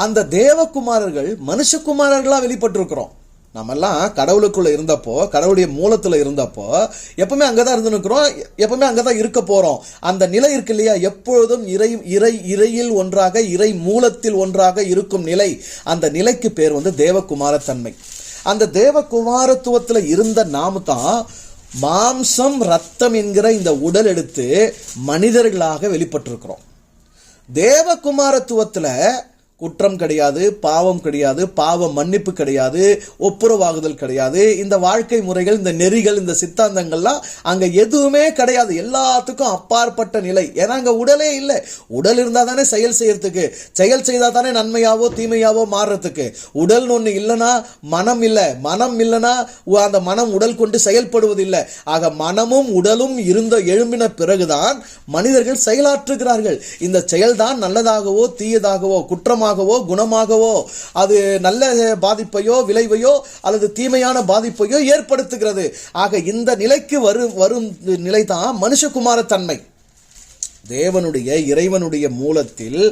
அந்த தேவகுமாரர்கள் மனுஷகுமாரர்களா வெளிப்பட்டிருக்கிறோம். நம்மெல்லாம் கடவுளுக்குள்ள இருந்தப்போ, கடவுளுடைய மூலத்துல இருந்தப்போ எப்பவுமே அங்கதான் இருந்துருக்கிறோம், எப்பவுமே அங்கதான் இருக்க போறோம். அந்த நிலை இருக்கு இல்லையா, எப்பொழுதும் இறையில் ஒன்றாக, இறை மூலத்தில் ஒன்றாக இருக்கும் நிலை. அந்த நிலைக்கு பேர் தேவகுமாரத்தன்மை. அந்த தேவகுமாரத்துவத்துல இருந்த நாம தான் மாம்சம் ரத்தம் என்கிற இந்த உடல் எடுத்து மனிதர்களாக வெளிப்பட்டிருக்கிறோம். தேவகுமாரத்துவத்துல குற்றம் கிடையாது, பாவம் கிடையாது, பாவ மன்னிப்பு கிடையாது, ஒப்புரவாகுதல் கிடையாது. இந்த வாழ்க்கை முறைகள், இந்த நெறிகள், இந்த சித்தாந்தங்கள்லாம் அங்க எதுவுமே கிடையாது. எல்லாத்துக்கும் அப்பாற்பட்ட நிலை. ஏன்னா அங்க உடலே இல்லை. உடல் இருந்தா தானே செயல் செய்யறதுக்கு, செயல் செய்தா தானே நன்மையாவோ தீமையாவோ மாறுறதுக்கு. உடல் ஒண்ணு இல்லைன்னா மனம் இல்லை, மனம் இல்லைன்னா அந்த மனம் உடல் கொண்டு செயல்படுவது இல்லை. ஆக மனமும் உடலும் எழும்பின பிறகுதான் மனிதர்கள் செயலாற்றுகிறார்கள். இந்த செயல்தான் நல்லதாகவோ தீயதாகவோ, குற்றமாக குணமாகவோ, அது நல்ல பாதிப்பையோ விளைவையோ அல்லது தீமையான பாதிப்பையோ ஏற்படுத்துகிறது. ஆக இந்த நிலைக்கு வரும் நிலைதான் மனுஷகுமார தன்மை. தேவனுடைய இறைவனுடைய மூலத்தில்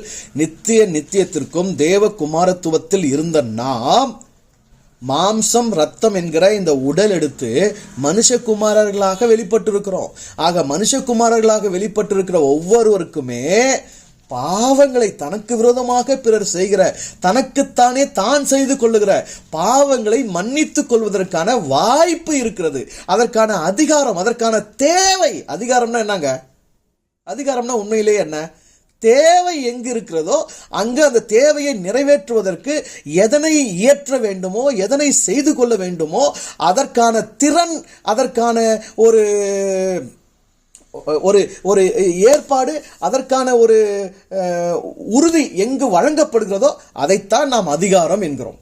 நித்தியத்திற்கும் தேவகுமாரத்துவத்தில் இருந்த நாம் மாம்சம் ரத்தம் என்கிற இந்த உடல் எடுத்து மனுஷகுமாரர்களாக வெளிப்பட்டிருக்கிறோம். ஆக மனுஷகுமாரர்களாக வெளிப்பட்டிருக்கிற ஒவ்வொருவருக்குமே பாவங்களை தனக்கு விரோதமாக பிறர் செய்கிற, தனக்குத்தானே தான் செய்து கொள்ளுகிற பாவங்களை மன்னித்துக் கொள்வதற்கான வாய்ப்பு இருக்கிறது. அதற்கான அதிகாரம், அதற்கான தேவை. அதிகாரம்னா என்னங்க? அதிகாரம்னா உண்மையிலேயே என்ன? தேவை எங்கு இருக்கிறதோ அங்கு அந்த தேவையை நிறைவேற்றுவதற்கு எதனை இயற்ற வேண்டுமோ, எதனை செய்து கொள்ள வேண்டுமோ அதற்கான திறன், அதற்கான ஒரு ஒரு ஏற்பாடு, அதற்கான ஒரு உறுதி எங்கு வழங்கப்படுகிறதோ அதைத்தான் நாம் அதிகாரம் என்கிறோம்.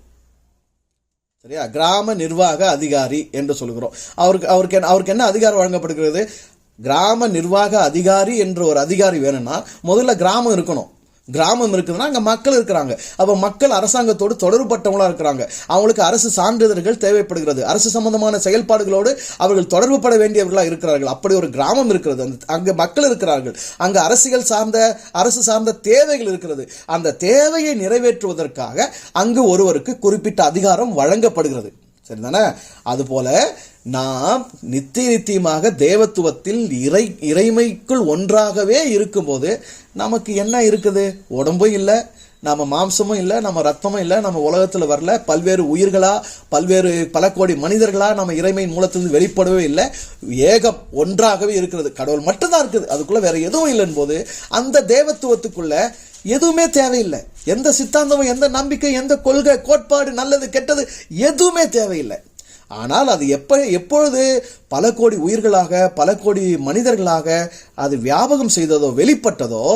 சரியா? கிராம நிர்வாக அதிகாரி என்று சொல்கிறோம். அவருக்கு என்ன அதிகாரம் வழங்கப்படுகிறது? கிராம நிர்வாக அதிகாரி என்ற ஒரு அதிகாரி வேணும்னா முதல்ல கிராமம் இருக்கணும். கிராமம் இருக்குதுன்னா அங்க மக்கள் இருக்கிறாங்க. அப்ப மக்கள் அரசாங்கத்தோடு தொடர்புபட்டவங்களா இருக்கிறாங்க. அவங்களுக்கு அரசு சான்றிதழ்கள் தேவைப்படுகிறது. அரசு சம்பந்தமான செயல்பாடுகளோடு அவர்கள் தொடர்பு பட வேண்டியவர்களா இருக்கிறார்கள். அப்படி ஒரு கிராமம் இருக்கிறது. அங்க மக்கள் இருக்கிறார்கள். அங்க அரசு சார்ந்த தேவைகள் இருக்கிறது. அந்த தேவையை நிறைவேற்றுவதற்காக அங்கு ஒருவருக்கு குறிப்பிட்ட அதிகாரம் வழங்கப்படுகிறது. சரிதானே? அதுபோல நாம் நித்தியமாக தேவத்துவத்தில் இறைமைக்குள் ஒன்றாகவே இருக்கும்போது நமக்கு என்ன இருக்குது? உடம்பும் இல்லை, நம்ம மாம்சமும் இல்லை, நம்ம ரத்தமும் இல்லை, நம்ம உலகத்தில் வரல, பல்வேறு உயிர்களா, பல கோடி மனிதர்களா நம்ம இறைமையின் மூலத்திலிருந்து வெளிப்படவே இல்லை. ஏகம் ஒன்றாகவே இருக்கிறது. கடவுள் மட்டும்தான் இருக்குது, அதுக்குள்ள வேற எதுவும் இல்லைன்னு போது அந்த தேவத்துவத்துக்குள்ள எதுவுமே தேவையில்லை. எந்த சித்தாந்தமும், எந்த நம்பிக்கை, எந்த கொள்கை, கோட்பாடு, நல்லது கெட்டது எதுவுமே தேவையில்லை. ஆனால் அது எப்பொழுது பல கோடி உயிர்களாக, பல கோடி மனிதர்களாக அது வியாபகம் செய்ததோ, வெளிப்பட்டதோ,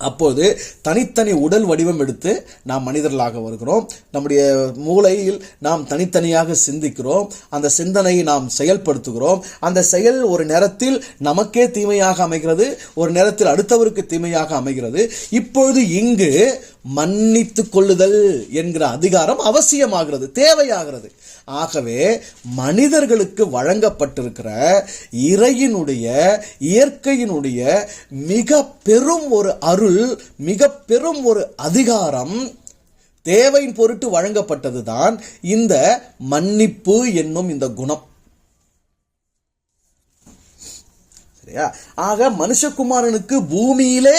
அப்போது தனித்தனி உடல் வடிவம் எடுத்து நாம் மனிதர்களாக வருகிறோம். நம்முடைய மூளையில் நாம் தனித்தனியாக சிந்திக்கிறோம். அந்த சிந்தனையை நாம் செயல்படுத்துகிறோம். அந்த செயல் ஒரு நேரத்தில் நமக்கே தீமையாக அமைகிறது, ஒரு நேரத்தில் அடுத்தவருக்கு தீமையாக அமைகிறது. இப்பொழுது இங்கு மன்னித்துக் கொள்ளுதல் என்கிற அதிகாரம் அவசியமாகிறது, தேவையாகிறது. ஆகவே மனிதர்களுக்கு வழங்கப்பட்டிருக்கிற இறையினுடைய, இயற்கையினுடைய மிக பெரும் ஒரு அருள், மிக பெரும் ஒரு அதிகாரம் தேவையின் பொருட்டு வழங்கப்பட்டதுதான் இந்த மன்னிப்பு என்னும் இந்த குணம். சரியா? ஆக மனுஷகுமாரனுக்கு பூமியிலே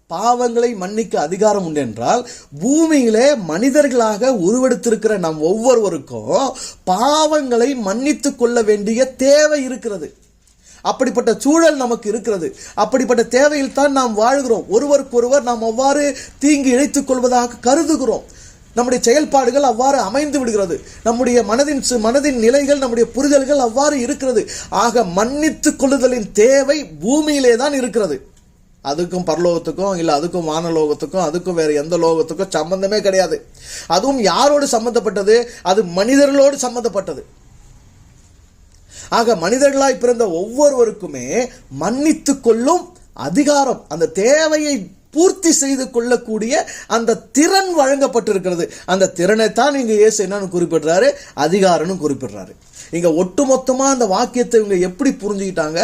பாவங்களை மன்னிக்க அதிகாரம் உண்டு என்றால், பூமியிலே மனிதர்களாக உருவெடுத்திருக்கிற நம் ஒவ்வொருவருக்கும் பாவங்களை மன்னித்துக் கொள்ள வேண்டிய தேவை இருக்கிறது. அப்படிப்பட்ட சூழல் நமக்கு இருக்கிறது. அப்படிப்பட்ட தேவையில் தான் நாம் வாழ்கிறோம். ஒருவருக்கொருவர் நாம் அவ்வாறு தீங்கு இழைத்துக் கொள்வதாக கருதுகிறோம். நம்முடைய செயல்பாடுகள் அவ்வாறு அமைந்து விடுகிறது. நம்முடைய மனதின் நிலைகள், நம்முடைய புரிதல்கள் அவ்வாறு இருக்கிறது. ஆக மன்னித்துக் கொள்ளுதலின் தேவை பூமியிலே தான் இருக்கிறது. அதுக்கும் பரலோகத்துக்கும் இல்லை அதுக்கும் வானலோகத்துக்கும் அதுக்கும் வேற எந்த லோகத்துக்கும் சம்பந்தமே கிடையாது. அதுவும் யாரோடு சம்பந்தப்பட்டது? அது மனிதர்களோடு சம்பந்தப்பட்டது. ஆக மனிதர்களாய் பிறந்த ஒவ்வொருவருக்குமே மன்னித்து கொள்ளும் அதிகாரம், அந்த தேவையை பூர்த்தி செய்து கொள்ளக்கூடிய அந்த திறன் வழங்கப்பட்டிருக்கிறது. அந்த திறனை தான் இங்க இயேசு என்னன்னு குறிப்பிடுறாரு? அதிகாரம்னு குறிப்பிடுறாரு. இங்க ஒட்டுமொத்தமா அந்த வாக்கியத்தை இவங்க எப்படி புரிஞ்சுக்கிட்டாங்க?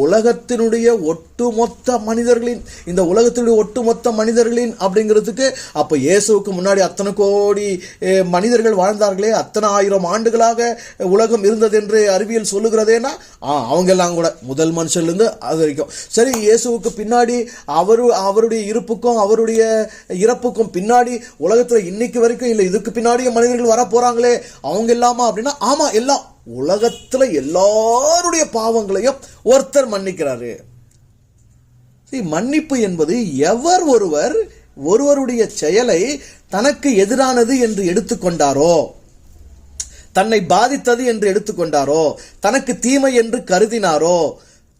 உலகத்தினுடைய ஒட்டுமொத்த மனிதர்களின், இந்த உலகத்தினுடைய ஒட்டுமொத்த மனிதர்களின் அப்படிங்கிறதுக்கு அப்ப இயேசுவுக்கு முன்னாடி அத்தனை கோடி மனிதர்கள் வாழ்ந்தார்களே, அத்தனை ஆயிரம் ஆண்டுகளாக உலகம் இருந்தது என்று அறிவியல் சொல்லுகிறதேனா அவங்க எல்லாம் கூட முதல் மனுஷன்ல இருந்து அது வரைக்கும் சரி. இயேசுவுக்கு பின்னாடி அவருடைய இருப்புக்கும் அவருடைய இறப்புக்கும் பின்னாடி உலகத்துல இன்னைக்கு வரைக்கும் இல்லை இதுக்கு பின்னாடியே மனிதர்கள் வர போறாங்களே அவங்க இல்லாமா அப்படின்னா ஆமா, எல்லாம் உலகத்துல எல்லாருடைய பாவங்களையும் ஒருத்தர் மன்னிக்கிறாரு. மன்னிப்பு என்பது ஒருவருடைய செயலை தனக்கு எதிரானது என்று எடுத்துக்கொண்டாரோ, தன்னை பாதித்தது என்று எடுத்துக்கொண்டாரோ, தனக்கு தீமை என்று கருதினாரோ,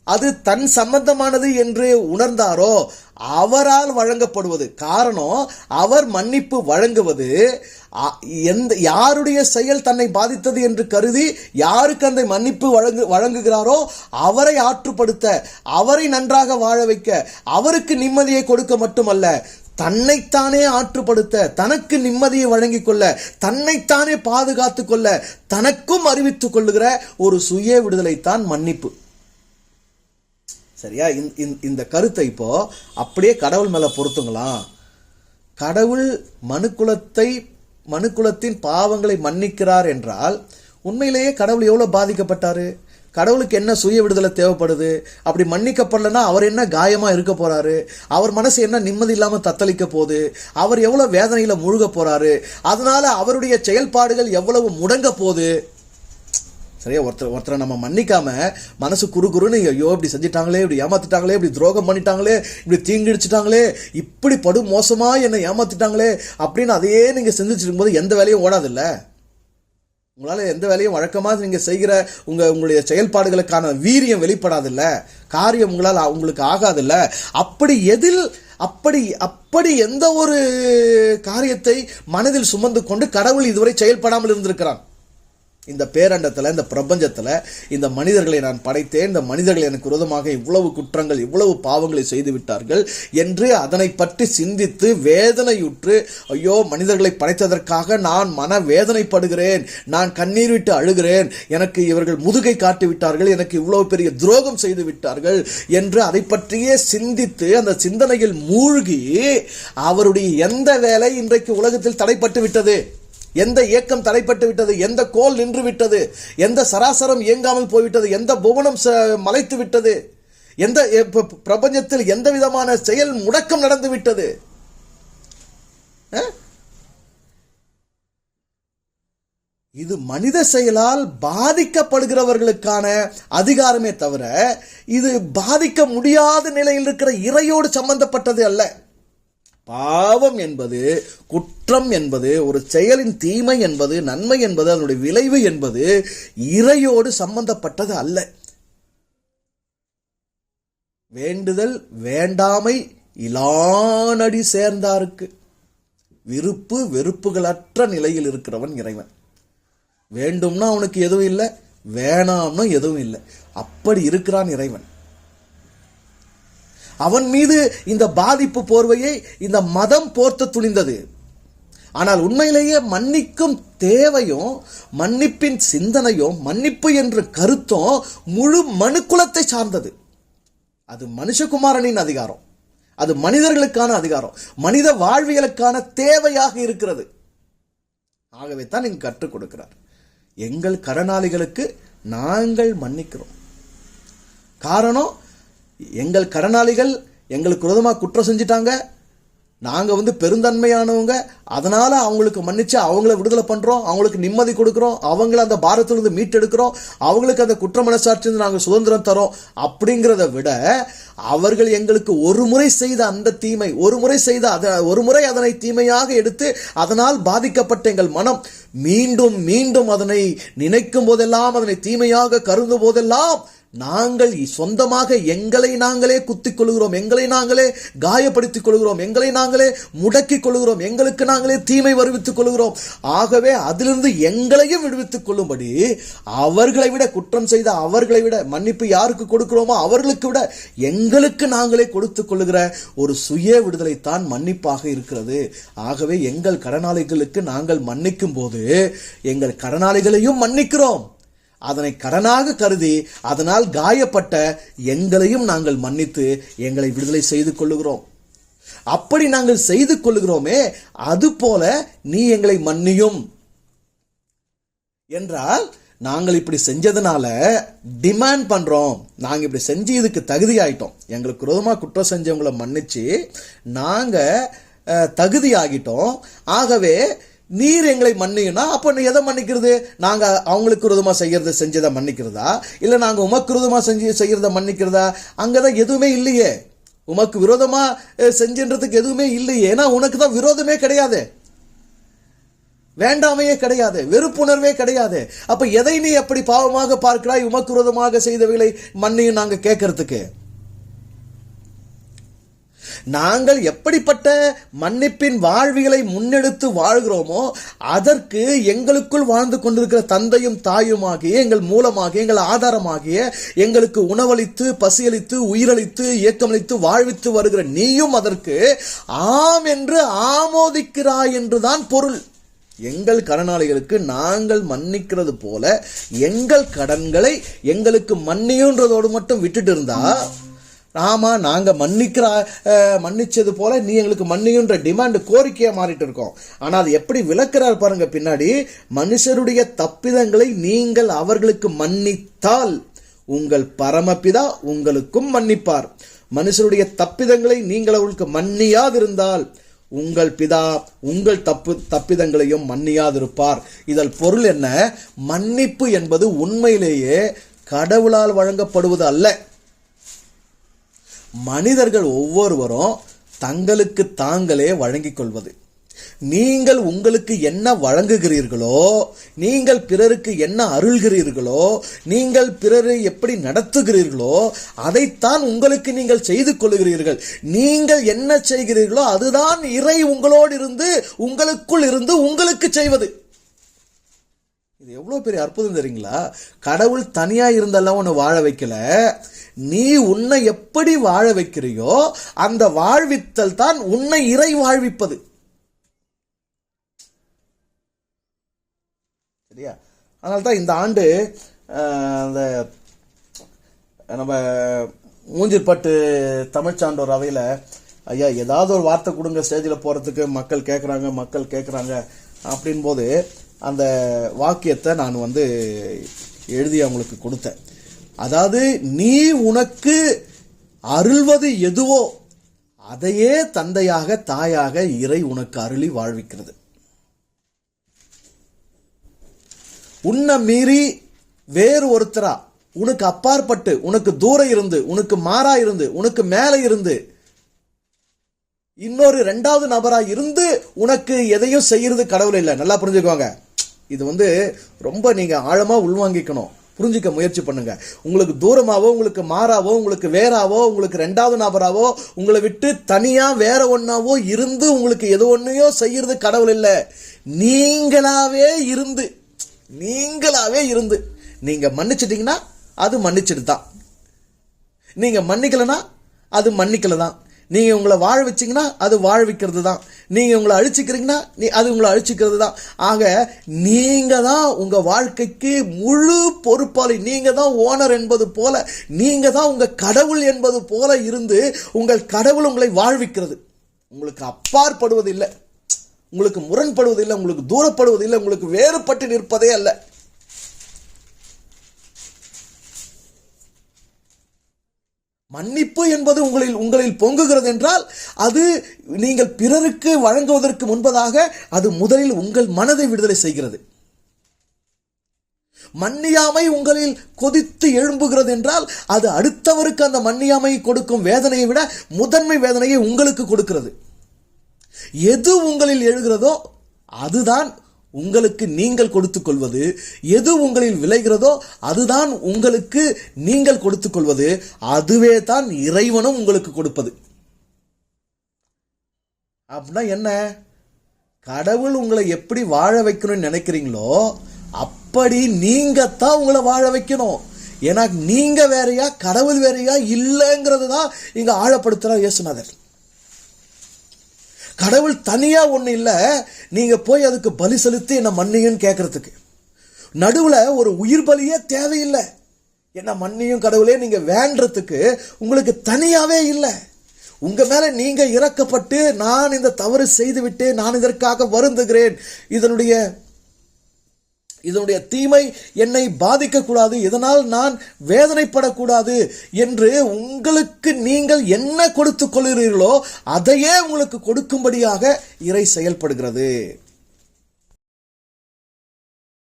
அது தன் சம்பந்தமானது என்று உணர்ந்தாரோ அவரால் வழங்கப்படுவது. காரணம், அவர் மன்னிப்பு வழங்குவது யாருடைய செயல் தன்னை பாதித்தது என்று கருதி யாருக்கு அந்த மன்னிப்பு வழங்குகிறாரோ அவரை ஆற்றுப்படுத்த, அவரை நன்றாக வாழ வைக்க, அவருக்கு நிம்மதியை கொடுக்க மட்டுமல்ல, தன்னைத்தானே ஆற்றுப்படுத்த, தனக்கு நிம்மதியை வழங்கிக் கொள்ள, தன்னைத்தானே பாதுகாத்துக் கொள்ள, தனக்கும் அறிவித்துக் கொள்ளுகிற ஒரு சுய விடுதலை தான் மன்னிப்பு. சரியா? இந்த கருத்தை இப்போ அப்படியே கடவுள் மேல பொருத்துங்களாம். கடவுள் மனுக்குலத்தின் பாவங்களை மன்னிக்கிறார் என்றால் உண்மையிலேயே கடவுள் எவ்வளவு பாதிக்கப்பட்டாரு? கடவுளுக்கு என்ன சுய விடுதலை தேவைப்படுது? அப்படி மன்னிக்கப்படலன்னா அவர் என்ன காயமா இருக்க போறாரு? அவர் மனசு என்ன நிம்மதி இல்லாம தத்தளிக்க போகுது? அவர் எவ்வளவு வேதனையில முழுக போறாரு? அதனால அவருடைய செயல்பாடுகள் எவ்வளவு முடங்க போகுது? சரியா? ஒருத்தரை நம்ம மன்னிக்காம மனசு குறுன்னு ஐயோ இப்படி செஞ்சிட்டாங்களே, இப்படி ஏமாத்திட்டாங்களே, இப்படி துரோகம் பண்ணிட்டாங்களே, இப்படி தீங்கிடிச்சிட்டாங்களே, இப்படி படு மோசமா என்னை ஏமாத்திட்டாங்களே அப்படின்னு அதையே நீங்க செஞ்சுட்டு இருக்கும்போது எந்த வேலையும் ஓடாதில்ல. உங்களால எந்த வேலையும் வழக்கமாக நீங்க செய்கிற உங்களுடைய செயல்பாடுகளுக்கான வீரியம் வெளிப்படாதில்ல, காரியம் உங்களுக்கு ஆகாதில்ல. அப்படி எந்த ஒரு காரியத்தை மனதில் சுமந்து கொண்டு கடவுள் இதுவரை செயல்படாமல் இருந்திருக்கிறான்? இந்த பேரண்டத்தில், இந்த பிரபஞ்சத்தில் இந்த மனிதர்களை நான் படைத்தேன், இந்த மனிதர்கள் எனக்கு விரோதமாக இவ்வளவு குற்றங்கள் இவ்வளவு பாவங்களை செய்து விட்டார்கள் என்று அதனை பற்றி சிந்தித்து வேதனையுற்று, ஐயோ மனிதர்களை படைத்ததற்காக நான் மன வேதனைப்படுகிறேன், நான் கண்ணீர் விட்டு அழுகிறேன், எனக்கு இவர்கள் முதுகை காட்டி விட்டார்கள், எனக்கு இவ்வளவு பெரிய துரோகம் செய்து விட்டார்கள் என்று அதை பற்றியே சிந்தித்து அந்த சிந்தனையில் மூழ்கி அவருடைய எந்த வேலை இன்றைக்கு உலகத்தில் தடைப்பட்டு விட்டது? எந்த இயக்கம் தடைப்பட்டு விட்டது? எந்த கோல் நின்று விட்டது? எந்த சராசரம் இயங்காமல் போய்விட்டது? எந்த புவனம் மலைத்து விட்டது? எந்த பிரபஞ்சத்தில் எந்த விதமான செயல் முடக்கம் நடந்து விட்டது? இது மனித செயலால் பாதிக்கப்படுகிறவர்களுக்கான அதிகாரமே தவிர இது பாதிக்க முடியாத நிலையில் இருக்கிற இறையோடு சம்பந்தப்பட்டது அல்ல. பாவம் என்பது, குற்றம் என்பது, ஒரு செயலின் தீமை என்பது, நன்மை என்பது, அதனுடைய விளைவு என்பது இறையோடு சம்பந்தப்பட்டது அல்ல. வேண்டுதல் வேண்டாமை இலானடி சேர்ந்தாருக்கு. விருப்பு வெறுப்புகளற்ற நிலையில் இருக்கிறவன் இறைவன். வேண்டும்னா அவனுக்கு எதுவும் இல்லை, வேணாம்னா எதுவும் இல்லை, அப்படி இருக்கிறான் இறைவன். அவன் மீது இந்த பாதிப்பு போர்வையை இந்த மதம் போர்த்த துணிந்தது. ஆனால் உண்மையிலேயே மன்னிக்கும் தேவையும் மன்னிப்பின் சிந்தனையும் மன்னிப்பு என்ற கருத்தும் முழு மனுக்குலத்தை சார்ந்தது. அது மனுஷகுமாரனின் அதிகாரம், அது மனிதர்களுக்கான அதிகாரம், மனித வாழ்வியலுக்கான தேவையாக இருக்கிறது. ஆகவே தான் இங்கு கற்றுக் கொடுக்கிறார், எங்கள் கடனாளிகளுக்கு நாங்கள் மன்னிக்கிறோம். காரணம், எங்கள் கடனாளிகள் எங்களுக்கு விரோதமாக குற்றம் செஞ்சிட்டாங்க, நாங்க பெருந்தன்மையானவங்க, அதனால அவங்களுக்கு மன்னிச்சு அவங்கள விடுதலை பண்றோம், அவங்களுக்கு நிம்மதி கொடுக்கிறோம், அவங்கள அந்த பாரத்திலிருந்து மீட்டெடுக்கிறோம், அவங்களுக்கு அந்த குற்ற மனசாட்சியிலிருந்து நாங்க சுதந்திரம் தரோம். அப்படிங்கிறத விட அவர்கள் எங்களுக்கு ஒரு முறை செய்த அந்த தீமை, ஒரு முறை அதனை தீமையாக எடுத்து அதனால் பாதிக்கப்பட்ட எங்கள் மனம் மீண்டும் மீண்டும் அதனை நினைக்கும் போதெல்லாம், அதனை தீமையாக கருதும் போதெல்லாம் நாங்கள் சொந்தமாக எங்களை நாங்களே குத்திக் கொள்கிறோம், எங்களை நாங்களே காயப்படுத்திக் கொள்கிறோம், எங்களை நாங்களே முடக்கிக் கொள்கிறோம், எங்களுக்கு நாங்களே தீமை வருவித்துக் கொள்கிறோம். ஆகவே அதிலிருந்து எங்களையும் விடுவித்துக் கொள்ளும்படி அவர்களை விட, குற்றம் செய்த அவர்களை விட, மன்னிப்பு யாருக்கு கொடுக்கிறோமோ அவர்களுக்கு விட எங்களுக்கு நாங்களே கொடுத்துக் கொள்ளுகிற ஒரு சுய விடுதலை தான் மன்னிப்பாக இருக்கிறது. ஆகவே எங்கள் கடனாளிகளுக்கு நாங்கள் மன்னிக்கும் போது எங்கள் கடனாளிகளையும் மன்னிக்கிறோம். அதனை கடனாக கருதி அதனால் காயப்பட்ட எங்களையும் நாங்கள் மன்னித்து எங்களை விடுதலை செய்து கொள்ளுகிறோம். அப்படி நாங்கள் செய்து கொள்ளுகிறோமே, அது போல நீ எங்களை மன்னியும் என்றால் நாங்கள் இப்படி செஞ்சதுனால டிமாண்ட் பண்றோம். நாங்க இப்படி செஞ்சு இதுக்கு தகுதி ஆயிட்டோம், எங்களுக்கு விரோதமா குற்றம் செஞ்சவங்களை மன்னிச்சு நாங்க தகுதி ஆகிட்டோம். ஆகவே நீர் எங்களை மன்னியும்னா அப்ப நீ எதை மன்னிக்கிறது? நாங்க அவங்களுக்கு விரோதமா செஞ்சதை மன்னிக்கிறதா, இல்ல நாங்க உமக்கு விரோதமா செய்யறத மன்னிக்கிறதா? அங்கதான் எதுவுமே இல்லையே. உமக்கு விரோதமா செஞ்சுன்றதுக்கு எதுவுமே இல்லையே. ஏன்னா உனக்கு தான் விரோதமே கிடையாது, வேண்டாமையே கிடையாது, வெறுப்புணர்வே கிடையாது. அப்ப எதை நீ எப்படி பாவமாக பார்க்கிறாய்? உமக்கு விரோதமாக செய்தவைகளை மன்னியும் நாங்க கேட்கறதுக்கு. நாங்கள் எப்படிப்பட்ட மன்னிப்பின் வாழ்வியலை முன்னெடுத்து வாழ்கிறோமோ அதற்கு எங்களுக்குள் வாழ்ந்து கொண்டிருக்கிற தந்தையும் தாயுமாகிய, எங்கள் மூலமாகிய, எங்கள் ஆதாரமாகிய, எங்களுக்கு உணவளித்து, பசியளித்து, உயிரளித்து, ஏக்கமளித்து, வாழ்வித்து வருகிற நீயும் அதற்கு ஆம் என்று ஆமோதிக்கிறாய் என்றுதான் பொருள். எங்கள் கடனாளிகளுக்கு நாங்கள் மன்னிக்கிறது போல எங்கள் கடன்களை எங்களுக்கு மன்னியுன்றதோடு மட்டும் விட்டுட்டு இருந்தா, ஆமா நாங்க மன்னிச்சது போல நீ எங்களுக்கு மன்னியுன்ற டிமாண்ட் கோரிக்கையா மாறிட்டு இருக்கோம். ஆனா அது எப்படி விளக்குறார் பாருங்க பின்னாடி. மனுஷருடைய தப்பிதங்களை நீங்கள் அவர்களுக்கு மன்னித்தால் உங்கள் பரமபிதா உங்களுக்கும் மன்னிப்பார். மனுஷருடைய தப்பிதங்களை நீங்கள் அவர்களுக்கு மன்னியாதிருந்தால் உங்கள் பிதா உங்கள் தப்பிதங்களையும் மன்னியாதிருப்பார். இதன் பொருள் என்ன? மன்னிப்பு என்பது உண்மையிலேயே கடவுளால் வழங்கப்படுவது அல்ல. மனிதர்கள் ஒவ்வொருவரும் தங்களுக்கு தாங்களே வழங்கிக் கொள்வது. நீங்கள் உங்களுக்கு என்ன வழங்குகிறீர்களோ, நீங்கள் பிறருக்கு என்ன அருள்கிறீர்களோ, நீங்கள் பிறரை எப்படி நடத்துகிறீர்களோ அதைத்தான் உங்களுக்கு நீங்கள் செய்து கொள்கிறீர்கள். நீங்கள் என்ன செய்கிறீர்களோ அதுதான் இறை உங்களோடு இருந்து, உங்களுக்குள் இருந்து உங்களுக்கு செய்வது. இது எவ்வளவு பெரிய அற்புதம் தெரியுங்களா? கடவுள் தனியா இருந்தெல்லாம் உன்னை வாழ வைக்கல. நீ உன்னை எப்படி வாழ வைக்கிறியோ அந்த வாழ்வித்தல் தான் உன்னை இறை வாழ்விப்பது. சரியா? அதனால்தான் இந்த ஆண்டு அந்த நம்ம மூஞ்சிற்பட்டு தமிழ்ச்சான்றோர் அவையில், ஐயா ஏதாவது ஒரு வார்த்தை கொடுங்க ஸ்டேஜில் போகிறதுக்கு, மக்கள் கேட்குறாங்க அப்படின் போது அந்த வாக்கியத்தை நான் எழுதி அவங்களுக்கு கொடுத்தேன். அதாவது நீ உனக்கு அருள்வது எதுவோ அதையே தந்தையாக தாயாக இறை உனக்கு அருளி வாழ்விக்கிறது. உன்னை மீறி வேறு ஒருத்தரா, உனக்கு அப்பாற்பட்டு, உனக்கு தூரம் இருந்து, உனக்கு மாறா இருந்து, உனக்கு மேல இருந்து, இன்னொரு இரண்டாவது நபரா இருந்து உனக்கு எதையும் செய்யறது கடவுள் இல்லை. நல்லா புரிஞ்சுக்கோங்க. இது ரொம்ப நீங்க ஆழமா உள்வாங்கிக்கணும், புரிஞ்சுக்க முயற்சி பண்ணுங்க. உங்களுக்கு தூரமாவோ, உங்களுக்கு மாறாவோ, உங்களுக்கு வேறாவோ, உங்களுக்கு இரண்டாவது நபராவோ, உங்களை விட்டு தனியா வேற ஒன்னாவோ இருந்து உங்களுக்கு எது ஒன்னையோ செய்யறது கடவுள் இல்லை. நீங்களாவே இருந்து நீங்க மன்னிச்சிட்டீங்கன்னா அது மன்னிச்சிட்டு தான், நீங்க மன்னிக்கலனா அது மன்னிக்கல தான், நீங்க உங்களை வாழ வச்சீங்கன்னா அது வாழ்விக்கிறது தான், நீங்க உங்களை அழிச்சிக்கிறீங்கன்னா அது உங்களை அழிச்சிக்கிறது தான். ஆக நீங்க தான் உங்க வாழ்க்கைக்கு முழு பொறுப்பாளி, நீங்க தான் ஓனர் என்பது போல, நீங்க தான் உங்க கடவுள் என்பது போல இருந்து உங்கள் கடவுள் உங்களை வாழ்விக்கிறது. உங்களுக்கு அப்பாற்படுவது இல்லை, உங்களுக்கு முரண்படுவது இல்லை, உங்களுக்கு தூரப்படுவது இல்லை, உங்களுக்கு வேறுபட்டு நிற்பதே அல்ல. மன்னிப்பு என்பது உங்களில் பொங்குகிறது என்றால் அது நீங்கள் பிறருக்கு வழங்குவதற்கு முன்பதாக அது முதலில் உங்கள் மனதை விடுதலை செய்கிறது. மன்னியாமை உங்களில் கொதித்து எழும்புகிறது என்றால் அது அடுத்தவருக்கு அந்த மன்னியாமை கொடுக்கும் வேதனையை விட முதன்மை வேதனையை உங்களுக்கு கொடுக்கிறது. எது உங்களில் எழுகிறதோ அதுதான் உங்களுக்கு நீங்கள் கொடுத்துக் கொள்வது. எது உங்களில் விளைகிறதோ அதுதான் உங்களுக்கு நீங்கள் கொடுத்துக் கொள்வது. அதுவே தான் இறைவனும் உங்களுக்கு கொடுப்பது. அப்படின்னா என்ன? கடவுள் உங்களை எப்படி வாழ வைக்கணும்னு நினைக்கிறீங்களோ அப்படி நீங்க தான் உங்களை வாழ வைக்கணும். ஏன்னா நீங்க வேறையா கடவுள் வேறையா இல்லைங்கிறது தான் இங்க ஆழப்படுத்துறார் இயேசுநாதர். கடவுள் தனியா ஒண்ணு இல்ல, நீங்க போய் அதுக்கு பலி செலுத்தி என்ன மன்னியும் கேட்கறதுக்கு. நடுவுல ஒரு உயிர் பலியே தேவையில்லை. என்ன மன்னியும் கடவுளே நீங்க வேண்டறதுக்கு உங்களுக்கு தனியாவே இல்லை. உங்க மேல நீங்க இறக்கப்பட்டு நான் இந்த தவறு செய்துவிட்டு நான் இதற்காக வருந்துகிறேன், இதனுடைய தீமை என்னை பாதிக்கக்கூடாது, இதனால் நான் வேதனைப்படக்கூடாது என்று உங்களுக்கு நீங்கள் என்ன கொடுத்துக் கொள்கிறீர்களோ அதையே உங்களுக்கு கொடுக்கும்படியாக இறை செயல்படுகிறது.